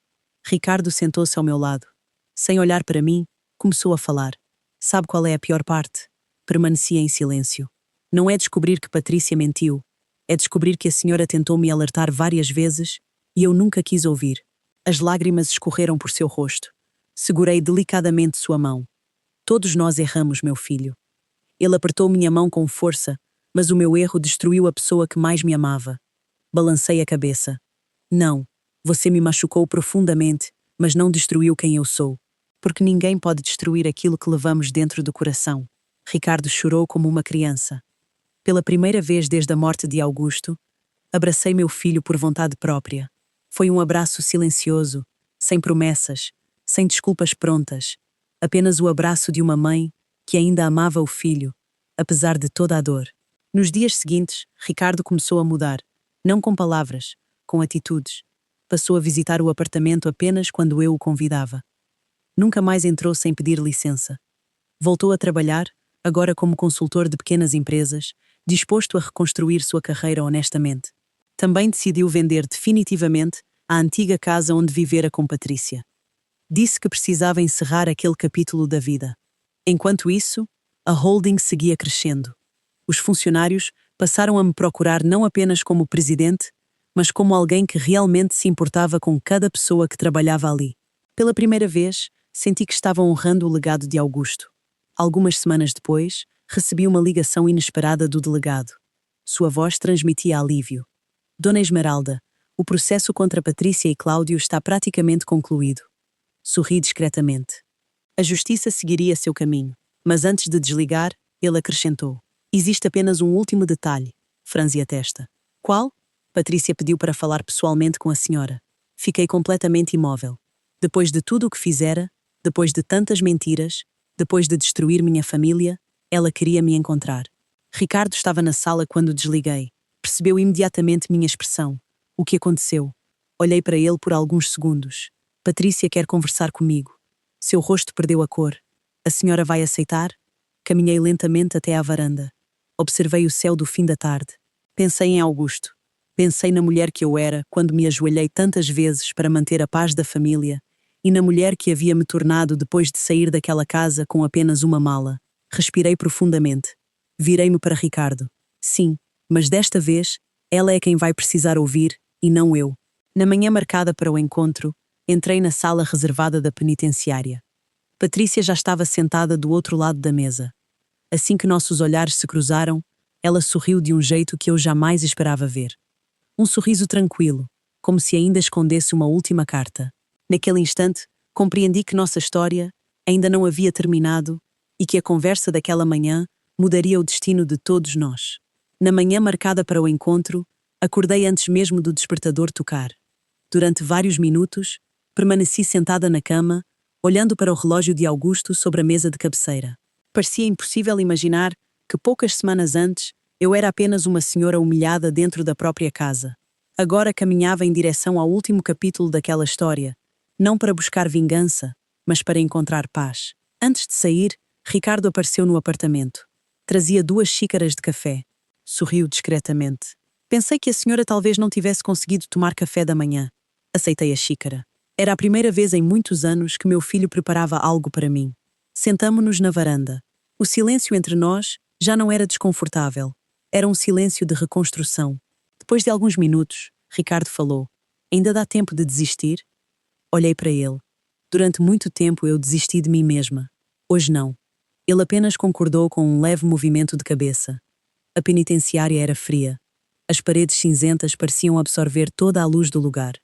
Ricardo sentou-se ao meu lado. Sem olhar para mim, começou a falar. Sabe qual é a pior parte? Permanecia em silêncio. Não é descobrir que Patrícia mentiu. É descobrir que a senhora tentou me alertar várias vezes e eu nunca quis ouvir. As lágrimas escorreram por seu rosto. Segurei delicadamente sua mão. Todos nós erramos, meu filho. Ele apertou minha mão com força, mas o meu erro destruiu a pessoa que mais me amava. Balancei a cabeça. Não, você me machucou profundamente, mas não destruiu quem eu sou. Porque ninguém pode destruir aquilo que levamos dentro do coração. Ricardo chorou como uma criança. Pela primeira vez desde a morte de Augusto, abracei meu filho por vontade própria. Foi um abraço silencioso, sem promessas, sem desculpas prontas. Apenas o abraço de uma mãe que ainda amava o filho, apesar de toda a dor. Nos dias seguintes, Ricardo começou a mudar, não com palavras, com atitudes. Passou a visitar o apartamento apenas quando eu o convidava. Nunca mais entrou sem pedir licença. Voltou a trabalhar, agora como consultor de pequenas empresas, disposto a reconstruir sua carreira honestamente. Também decidiu vender definitivamente a antiga casa onde vivera com Patrícia. Disse que precisava encerrar aquele capítulo da vida. Enquanto isso, a holding seguia crescendo. Os funcionários passaram a me procurar não apenas como presidente, mas como alguém que realmente se importava com cada pessoa que trabalhava ali. Pela primeira vez, senti que estava honrando o legado de Augusto. Algumas semanas depois, recebi uma ligação inesperada do delegado. Sua voz transmitia alívio. Dona Esmeralda, o processo contra Patrícia e Cláudio está praticamente concluído. Sorri discretamente. A justiça seguiria seu caminho, mas antes de desligar, ele acrescentou. Existe apenas um último detalhe. Franzi a testa. Qual? Patrícia pediu para falar pessoalmente com a senhora. Fiquei completamente imóvel. Depois de tudo o que fizera, depois de tantas mentiras, depois de destruir minha família, ela queria me encontrar. Ricardo estava na sala quando desliguei. Percebeu imediatamente minha expressão. O que aconteceu? Olhei para ele por alguns segundos. Patrícia quer conversar comigo. Seu rosto perdeu a cor. A senhora vai aceitar? Caminhei lentamente até à varanda. Observei o céu do fim da tarde. Pensei em Augusto. Pensei na mulher que eu era quando me ajoelhei tantas vezes para manter a paz da família e na mulher que havia me tornado depois de sair daquela casa com apenas uma mala. Respirei profundamente. Virei-me para Ricardo. Sim, mas desta vez, ela é quem vai precisar ouvir e não eu. Na manhã marcada para o encontro, entrei na sala reservada da penitenciária. Patrícia já estava sentada do outro lado da mesa. Assim que nossos olhares se cruzaram, ela sorriu de um jeito que eu jamais esperava ver. Um sorriso tranquilo, como se ainda escondesse uma última carta. Naquele instante, compreendi que nossa história ainda não havia terminado e que a conversa daquela manhã mudaria o destino de todos nós. Na manhã marcada para o encontro, acordei antes mesmo do despertador tocar. Durante vários minutos, permaneci sentada na cama, olhando para o relógio de Augusto sobre a mesa de cabeceira. Parecia impossível imaginar que poucas semanas antes eu era apenas uma senhora humilhada dentro da própria casa. Agora caminhava em direção ao último capítulo daquela história, não para buscar vingança, mas para encontrar paz. Antes de sair, Ricardo apareceu no apartamento. Trazia 2 xícaras de café. Sorriu discretamente. Pensei que a senhora talvez não tivesse conseguido tomar café da manhã. Aceitei a xícara. Era a primeira vez em muitos anos que meu filho preparava algo para mim. Sentamo-nos na varanda. O silêncio entre nós já não era desconfortável. Era um silêncio de reconstrução. Depois de alguns minutos, Ricardo falou: "Ainda dá tempo de desistir?" Olhei para ele. Durante muito tempo eu desisti de mim mesma. Hoje não. Ele apenas concordou com um leve movimento de cabeça. A penitenciária era fria. As paredes cinzentas pareciam absorver toda a luz do lugar.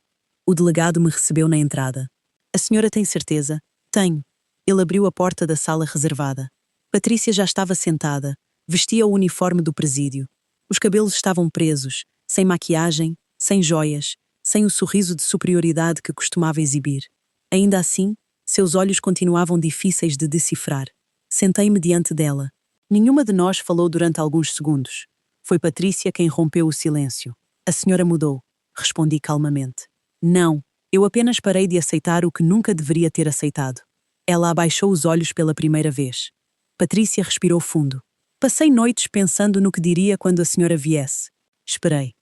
O delegado me recebeu na entrada. "A senhora tem certeza?" "Tenho." Ele abriu a porta da sala reservada. Patrícia já estava sentada, vestia o uniforme do presídio. Os cabelos estavam presos, sem maquiagem, sem joias, sem o sorriso de superioridade que costumava exibir. Ainda assim, seus olhos continuavam difíceis de decifrar. Sentei-me diante dela. Nenhuma de nós falou durante alguns segundos. Foi Patrícia quem rompeu o silêncio. "A senhora mudou", respondi calmamente. "Não, eu apenas parei de aceitar o que nunca deveria ter aceitado." Ela abaixou os olhos pela primeira vez. Patrícia respirou fundo. "Passei noites pensando no que diria quando a senhora viesse. Esperei.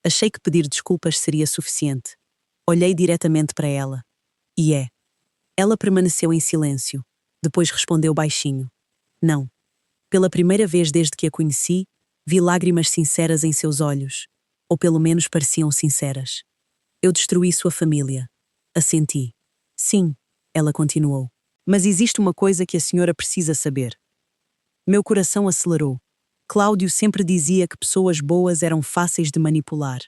Achei que pedir desculpas seria suficiente." Olhei diretamente para ela. "E é." Ela permaneceu em silêncio. Depois respondeu baixinho: "Não." Pela primeira vez desde que a conheci, vi lágrimas sinceras em seus olhos. Ou pelo menos pareciam sinceras. "Eu destruí sua família." Assenti. "Sim," ela continuou. "Mas existe uma coisa que a senhora precisa saber." Meu coração acelerou. Cláudio sempre dizia que pessoas boas eram fáceis de manipular.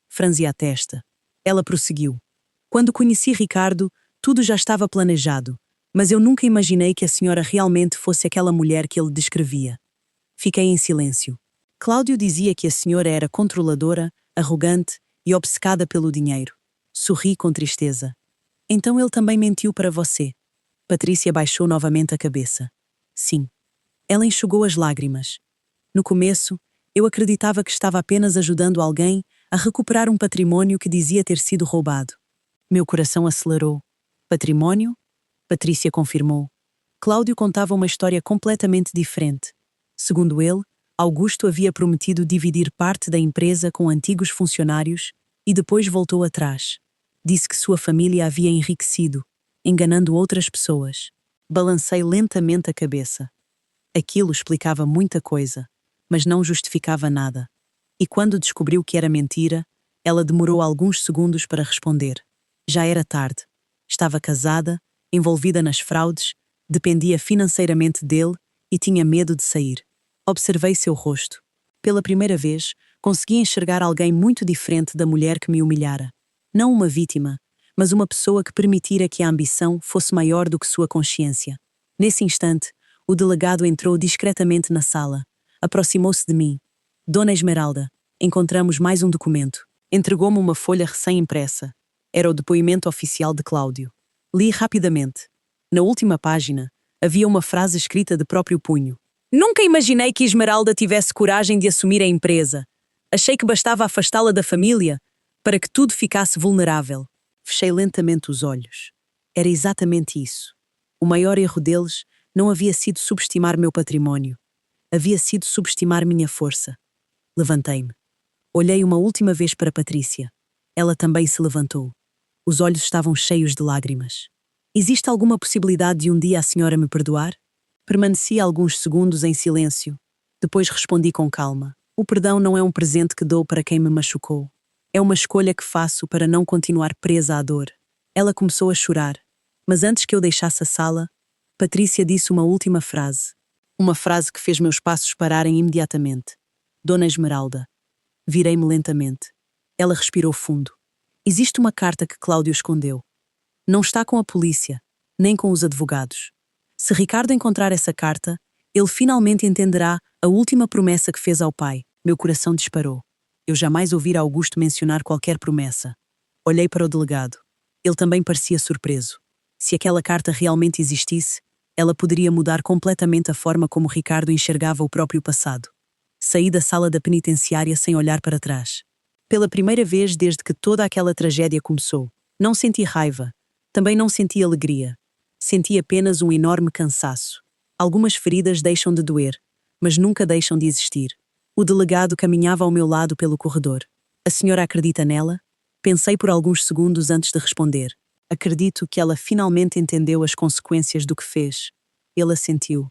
Franzi a testa. Ela prosseguiu: "Quando conheci Ricardo, tudo já estava planejado, mas eu nunca imaginei que a senhora realmente fosse aquela mulher que ele descrevia." Fiquei em silêncio. Cláudio dizia que a senhora era controladora, arrogante e obcecada pelo dinheiro. Sorri com tristeza. "Então ele também mentiu para você?" Patrícia baixou novamente a cabeça. "Sim." Ela enxugou as lágrimas. "No começo, eu acreditava que estava apenas ajudando alguém a recuperar um patrimônio que dizia ter sido roubado." Meu coração acelerou. "Patrimônio?" Patrícia confirmou. Cláudio contava uma história completamente diferente. Segundo ele, Augusto havia prometido dividir parte da empresa com antigos funcionários e depois voltou atrás. Disse que sua família havia enriquecido, enganando outras pessoas. Balancei lentamente a cabeça. Aquilo explicava muita coisa, mas não justificava nada. E quando descobriu que era mentira, ela demorou alguns segundos para responder. Já era tarde. Estava casada, envolvida nas fraudes, dependia financeiramente dele e tinha medo de sair. Observei seu rosto. Pela primeira vez, consegui enxergar alguém muito diferente da mulher que me humilhara. Não uma vítima, mas uma pessoa que permitira que a ambição fosse maior do que sua consciência. Nesse instante, o delegado entrou discretamente na sala. Aproximou-se de mim. "Dona Esmeralda, encontramos mais um documento." Entregou-me uma folha recém-impressa. Era o depoimento oficial de Cláudio. Li rapidamente. Na última página, havia uma frase escrita de próprio punho. "Nunca imaginei que Esmeralda tivesse coragem de assumir a empresa. Achei que bastava afastá-la da família para que tudo ficasse vulnerável." Fechei lentamente os olhos. Era exatamente isso. O maior erro deles não havia sido subestimar meu património. Havia sido subestimar minha força. Levantei-me. Olhei uma última vez para Patrícia. Ela também se levantou. Os olhos estavam cheios de lágrimas. "Existe alguma possibilidade de um dia a senhora me perdoar?" Permaneci alguns segundos em silêncio. Depois respondi com calma. "O perdão não é um presente que dou para quem me machucou. É uma escolha que faço para não continuar presa à dor." Ela começou a chorar. Mas antes que eu deixasse a sala, Patrícia disse uma última frase. Uma frase que fez meus passos pararem imediatamente. "Dona Esmeralda." Virei-me lentamente. Ela respirou fundo. "Existe uma carta que Cláudio escondeu. Não está com a polícia, nem com os advogados. Se Ricardo encontrar essa carta, ele finalmente entenderá a última promessa que fez ao pai." Meu coração disparou. Eu jamais ouvira Augusto mencionar qualquer promessa. Olhei para o delegado. Ele também parecia surpreso. Se aquela carta realmente existisse, ela poderia mudar completamente a forma como Ricardo enxergava o próprio passado. Saí da sala da penitenciária sem olhar para trás. Pela primeira vez desde que toda aquela tragédia começou, não senti raiva. Também não senti alegria. Senti apenas um enorme cansaço. Algumas feridas deixam de doer, mas nunca deixam de existir. O delegado caminhava ao meu lado pelo corredor. "A senhora acredita nela?" Pensei por alguns segundos antes de responder. "Acredito que ela finalmente entendeu as consequências do que fez." Ele assentiu.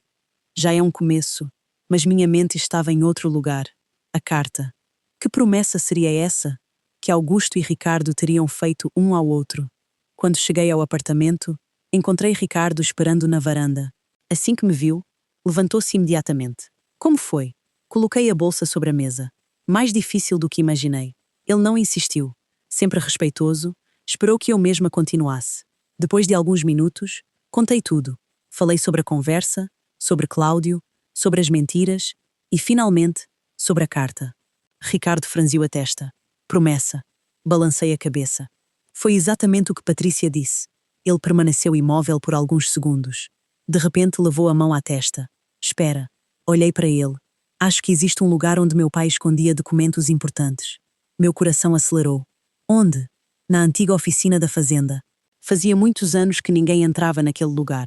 Já é um começo, mas minha mente estava em outro lugar. A carta. Que promessa seria essa que Augusto e Ricardo teriam feito um ao outro? Quando cheguei ao apartamento, encontrei Ricardo esperando na varanda. Assim que me viu, levantou-se imediatamente. Como foi? Coloquei a bolsa sobre a mesa. Mais difícil do que imaginei. Ele não insistiu. Sempre respeitoso, esperou que eu mesma continuasse. Depois de alguns minutos, contei tudo. Falei sobre a conversa, sobre Cláudio, sobre as mentiras e, finalmente, sobre a carta. Ricardo franziu a testa. Promessa. Balancei a cabeça. Foi exatamente o que Patrícia disse. Ele permaneceu imóvel por alguns segundos. De repente levou a mão à testa. Espera. Olhei para ele. Acho que existe um lugar onde meu pai escondia documentos importantes. Meu coração acelerou. Onde? Na antiga oficina da fazenda. Fazia muitos anos que ninguém entrava naquele lugar.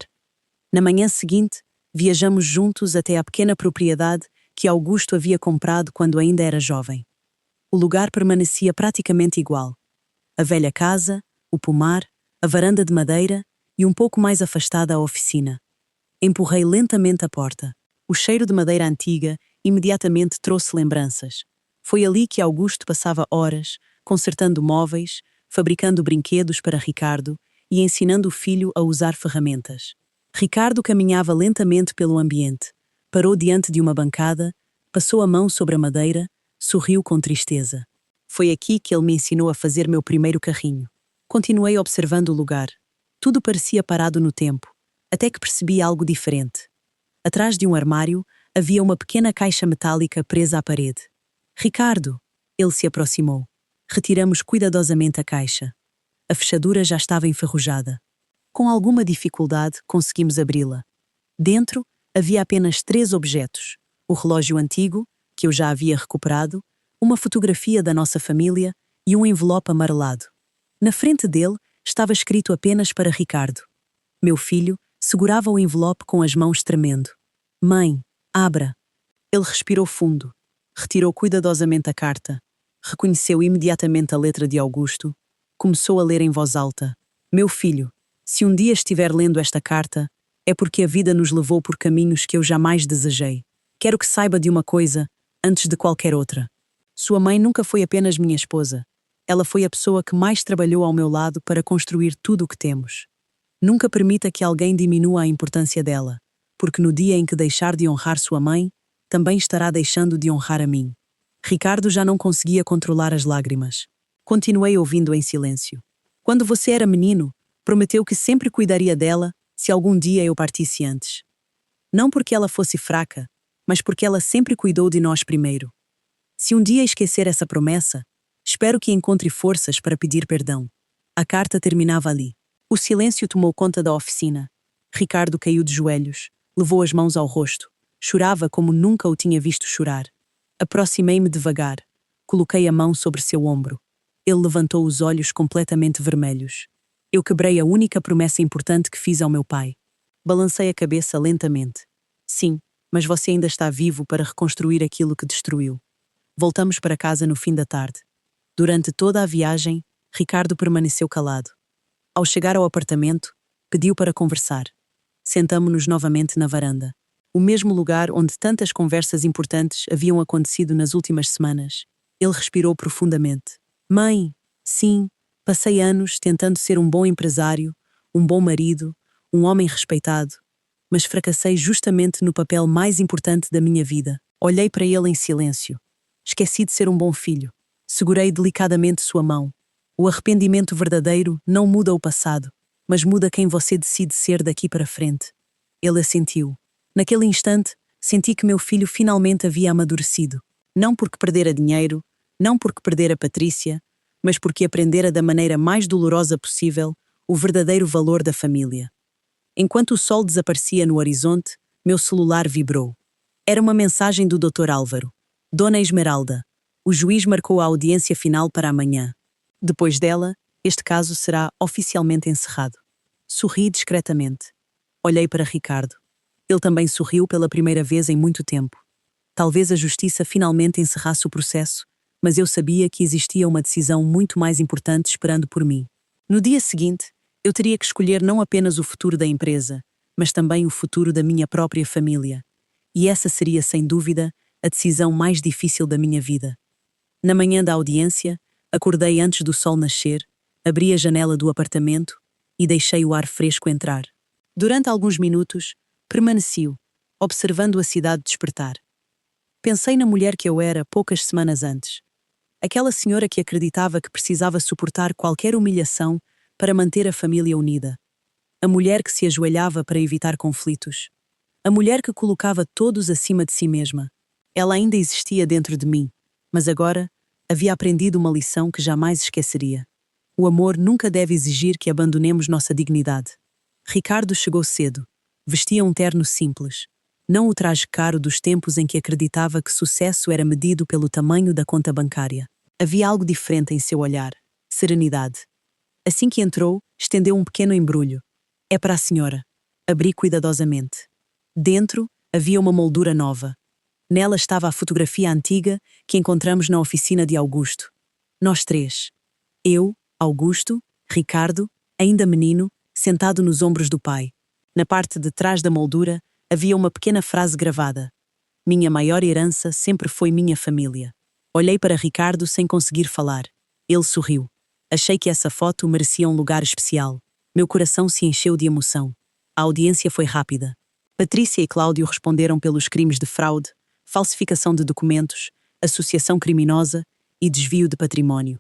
Na manhã seguinte, viajamos juntos até à pequena propriedade que Augusto havia comprado quando ainda era jovem. O lugar permanecia praticamente igual. A velha casa, o pomar, a varanda de madeira e um pouco mais afastada a oficina. Empurrei lentamente a porta. O cheiro de madeira antiga imediatamente trouxe lembranças. Foi ali que Augusto passava horas, consertando móveis, fabricando brinquedos para Ricardo e ensinando o filho a usar ferramentas. Ricardo caminhava lentamente pelo ambiente, parou diante de uma bancada, passou a mão sobre a madeira, sorriu com tristeza. Foi aqui que ele me ensinou a fazer meu primeiro carrinho. Continuei observando o lugar. Tudo parecia parado no tempo, até que percebi algo diferente. Atrás de um armário havia uma pequena caixa metálica presa à parede. Ricardo! Ele se aproximou. Retiramos cuidadosamente a caixa. A fechadura já estava enferrujada. Com alguma dificuldade, conseguimos abri-la. Dentro, havia apenas 3 objetos. O relógio antigo, que eu já havia recuperado, uma fotografia da nossa família e um envelope amarelado. Na frente dele, estava escrito apenas para Ricardo. Meu filho segurava o envelope com as mãos tremendo. Mãe, abra. Ele respirou fundo. Retirou cuidadosamente a carta. Reconheceu imediatamente a letra de Augusto. Começou a ler em voz alta. Meu filho, se um dia estiver lendo esta carta, é porque a vida nos levou por caminhos que eu jamais desejei. Quero que saiba de uma coisa, antes de qualquer outra. Sua mãe nunca foi apenas minha esposa. Ela foi a pessoa que mais trabalhou ao meu lado para construir tudo o que temos. Nunca permita que alguém diminua a importância dela, porque no dia em que deixar de honrar sua mãe, também estará deixando de honrar a mim. Ricardo já não conseguia controlar as lágrimas. Continuei ouvindo em silêncio. Quando você era menino, prometeu que sempre cuidaria dela se algum dia eu partisse antes. Não porque ela fosse fraca, mas porque ela sempre cuidou de nós primeiro. Se um dia esquecer essa promessa, espero que encontre forças para pedir perdão. A carta terminava ali. O silêncio tomou conta da oficina. Ricardo caiu de joelhos, levou as mãos ao rosto. Chorava como nunca o tinha visto chorar. Aproximei-me devagar. Coloquei a mão sobre seu ombro. Ele levantou os olhos completamente vermelhos. Eu quebrei a única promessa importante que fiz ao meu pai. Balancei a cabeça lentamente. Sim, mas você ainda está vivo para reconstruir aquilo que destruiu. Voltamos para casa no fim da tarde. Durante toda a viagem, Ricardo permaneceu calado. Ao chegar ao apartamento, pediu para conversar. Sentamo-nos novamente na varanda. O mesmo lugar onde tantas conversas importantes haviam acontecido nas últimas semanas. Ele respirou profundamente. Mãe, sim, passei anos tentando ser um bom empresário, um bom marido, um homem respeitado, mas fracassei justamente no papel mais importante da minha vida. Olhei para ele em silêncio. Esqueci de ser um bom filho. Segurei delicadamente sua mão. O arrependimento verdadeiro não muda o passado, mas muda quem você decide ser daqui para frente. Ele assentiu. Naquele instante, senti que meu filho finalmente havia amadurecido. Não porque perdera dinheiro, não porque perdera Patrícia, mas porque aprendera da maneira mais dolorosa possível o verdadeiro valor da família. Enquanto o sol desaparecia no horizonte, meu celular vibrou. Era uma mensagem do Dr. Álvaro. Dona Esmeralda, o juiz marcou a audiência final para amanhã. Depois dela, este caso será oficialmente encerrado. Sorri discretamente. Olhei para Ricardo. Ele também sorriu pela primeira vez em muito tempo. Talvez a justiça finalmente encerrasse o processo, mas eu sabia que existia uma decisão muito mais importante esperando por mim. No dia seguinte, eu teria que escolher não apenas o futuro da empresa, mas também o futuro da minha própria família. E essa seria, sem dúvida, a decisão mais difícil da minha vida. Na manhã da audiência, acordei antes do sol nascer, abri a janela do apartamento e deixei o ar fresco entrar. Durante alguns minutos, permaneci, observando a cidade despertar. Pensei na mulher que eu era poucas semanas antes. Aquela senhora que acreditava que precisava suportar qualquer humilhação para manter a família unida. A mulher que se ajoelhava para evitar conflitos. A mulher que colocava todos acima de si mesma. Ela ainda existia dentro de mim, mas agora havia aprendido uma lição que jamais esqueceria. O amor nunca deve exigir que abandonemos nossa dignidade. Ricardo chegou cedo. Vestia um terno simples. Não o traje caro dos tempos em que acreditava que sucesso era medido pelo tamanho da conta bancária. Havia algo diferente em seu olhar. Serenidade. Assim que entrou, estendeu um pequeno embrulho. É para a senhora. Abri cuidadosamente. Dentro, havia uma moldura nova. Nela estava a fotografia antiga que encontramos na oficina de Augusto. Nós três. Eu, Augusto, Ricardo, ainda menino, sentado nos ombros do pai. Na parte de trás da moldura, havia uma pequena frase gravada. Minha maior herança sempre foi minha família. Olhei para Ricardo sem conseguir falar. Ele sorriu. Achei que essa foto merecia um lugar especial. Meu coração se encheu de emoção. A audiência foi rápida. Patrícia e Cláudio responderam pelos crimes de fraude, falsificação de documentos, associação criminosa e desvio de património.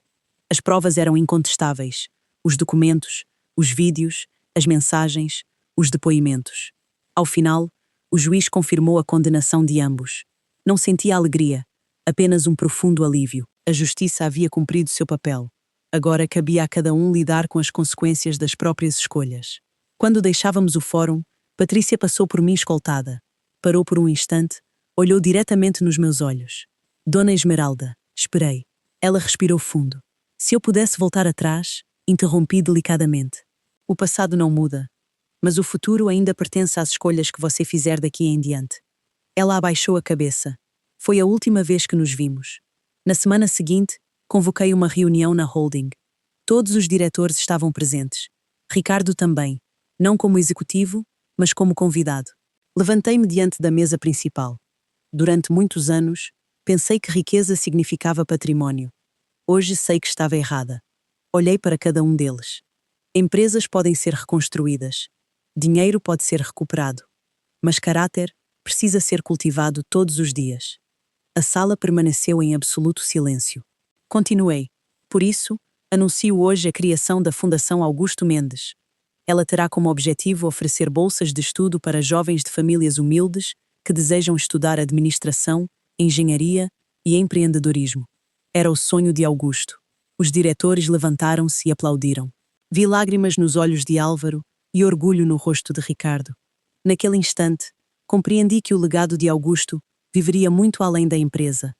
As provas eram incontestáveis. Os documentos, os vídeos, as mensagens, os depoimentos. Ao final, o juiz confirmou a condenação de ambos. Não sentia alegria, apenas um profundo alívio. A justiça havia cumprido seu papel. Agora cabia a cada um lidar com as consequências das próprias escolhas. Quando deixávamos o fórum, Patrícia passou por mim escoltada. Parou por um instante, olhou diretamente nos meus olhos. Dona Esmeralda, esperei. Ela respirou fundo. Se eu pudesse voltar atrás, interrompi delicadamente. O passado não muda, mas o futuro ainda pertence às escolhas que você fizer daqui em diante. Ela abaixou a cabeça. Foi a última vez que nos vimos. Na semana seguinte, convoquei uma reunião na holding. Todos os diretores estavam presentes. Ricardo também, não como executivo, mas como convidado. Levantei-me diante da mesa principal. Durante muitos anos, pensei que riqueza significava património. Hoje sei que estava errada. Olhei para cada um deles. Empresas podem ser reconstruídas. Dinheiro pode ser recuperado. Mas caráter precisa ser cultivado todos os dias. A sala permaneceu em absoluto silêncio. Continuei. Por isso, anuncio hoje a criação da Fundação Augusto Mendes. Ela terá como objetivo oferecer bolsas de estudo para jovens de famílias humildes que desejam estudar administração, engenharia e empreendedorismo. Era o sonho de Augusto. Os diretores levantaram-se e aplaudiram. Vi lágrimas nos olhos de Álvaro e orgulho no rosto de Ricardo. Naquele instante, compreendi que o legado de Augusto viveria muito além da empresa.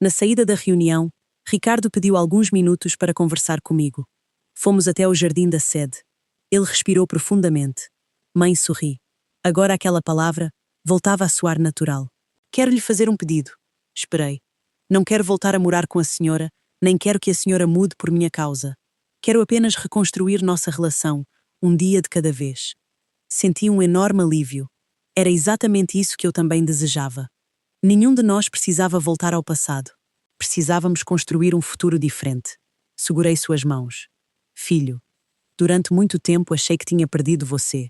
Na saída da reunião, Ricardo pediu alguns minutos para conversar comigo. Fomos até o jardim da sede. Ele respirou profundamente. Mãe sorri. Agora aquela palavra voltava a soar natural. Quero lhe fazer um pedido. Esperei. Não quero voltar a morar com a senhora, nem quero que a senhora mude por minha causa. Quero apenas reconstruir nossa relação, um dia de cada vez. Senti um enorme alívio. Era exatamente isso que eu também desejava. Nenhum de nós precisava voltar ao passado. Precisávamos construir um futuro diferente. Segurei suas mãos. Filho, durante muito tempo achei que tinha perdido você.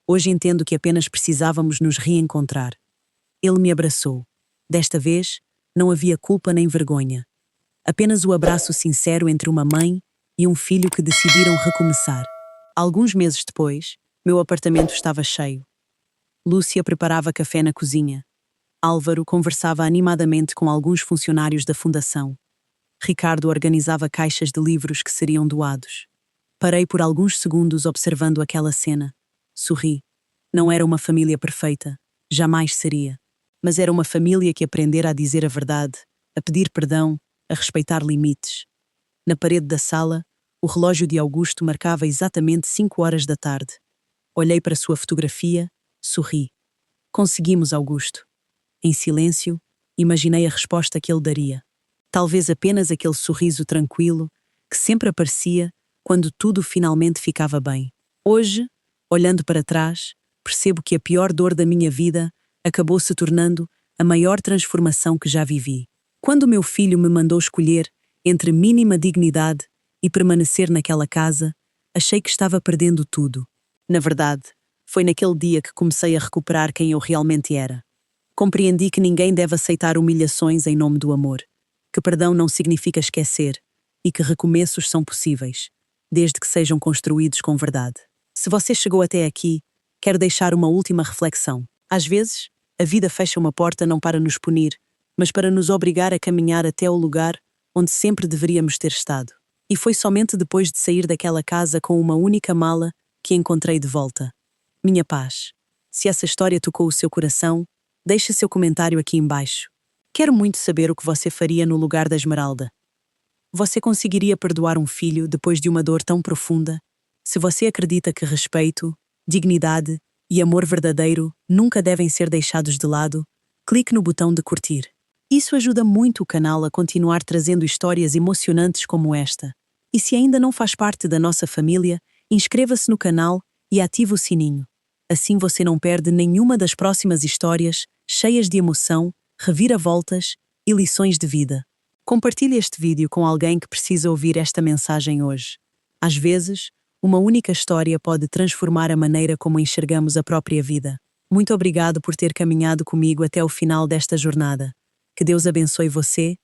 Hoje entendo que apenas precisávamos nos reencontrar. Ele me abraçou. Desta vez, não havia culpa nem vergonha. Apenas o abraço sincero entre uma mãe e um filho que decidiram recomeçar. Alguns meses depois, meu apartamento estava cheio. Lúcia preparava café na cozinha. Álvaro conversava animadamente com alguns funcionários da fundação. Ricardo organizava caixas de livros que seriam doados. Parei por alguns segundos observando aquela cena. Sorri. Não era uma família perfeita. Jamais seria. Mas era uma família que aprendera a dizer a verdade, a pedir perdão, a respeitar limites. Na parede da sala, o relógio de Augusto marcava exatamente 5 horas da tarde. Olhei para sua fotografia, sorri. Conseguimos, Augusto. Em silêncio, imaginei a resposta que ele daria. Talvez apenas aquele sorriso tranquilo que sempre aparecia quando tudo finalmente ficava bem. Hoje, olhando para trás, percebo que a pior dor da minha vida acabou se tornando a maior transformação que já vivi. Quando meu filho me mandou escolher entre mínima dignidade e permanecer naquela casa, achei que estava perdendo tudo. Na verdade, foi naquele dia que comecei a recuperar quem eu realmente era. Compreendi que ninguém deve aceitar humilhações em nome do amor, que perdão não significa esquecer e que recomeços são possíveis, desde que sejam construídos com verdade. Se você chegou até aqui, quero deixar uma última reflexão. Às vezes, a vida fecha uma porta não para nos punir, mas para nos obrigar a caminhar até o lugar onde sempre deveríamos ter estado. E foi somente depois de sair daquela casa com uma única mala que encontrei de volta. Minha paz. Se essa história tocou o seu coração, deixe seu comentário aqui embaixo. Quero muito saber o que você faria no lugar da Esmeralda. Você conseguiria perdoar um filho depois de uma dor tão profunda? Se você acredita que respeito, dignidade e amor verdadeiro nunca devem ser deixados de lado, clique no botão de curtir. Isso ajuda muito o canal a continuar trazendo histórias emocionantes como esta. E se ainda não faz parte da nossa família, inscreva-se no canal e ative o sininho. Assim você não perde nenhuma das próximas histórias cheias de emoção, reviravoltas e lições de vida. Compartilhe este vídeo com alguém que precisa ouvir esta mensagem hoje. Às vezes, uma única história pode transformar a maneira como enxergamos a própria vida. Muito obrigado por ter caminhado comigo até o final desta jornada. Que Deus abençoe você,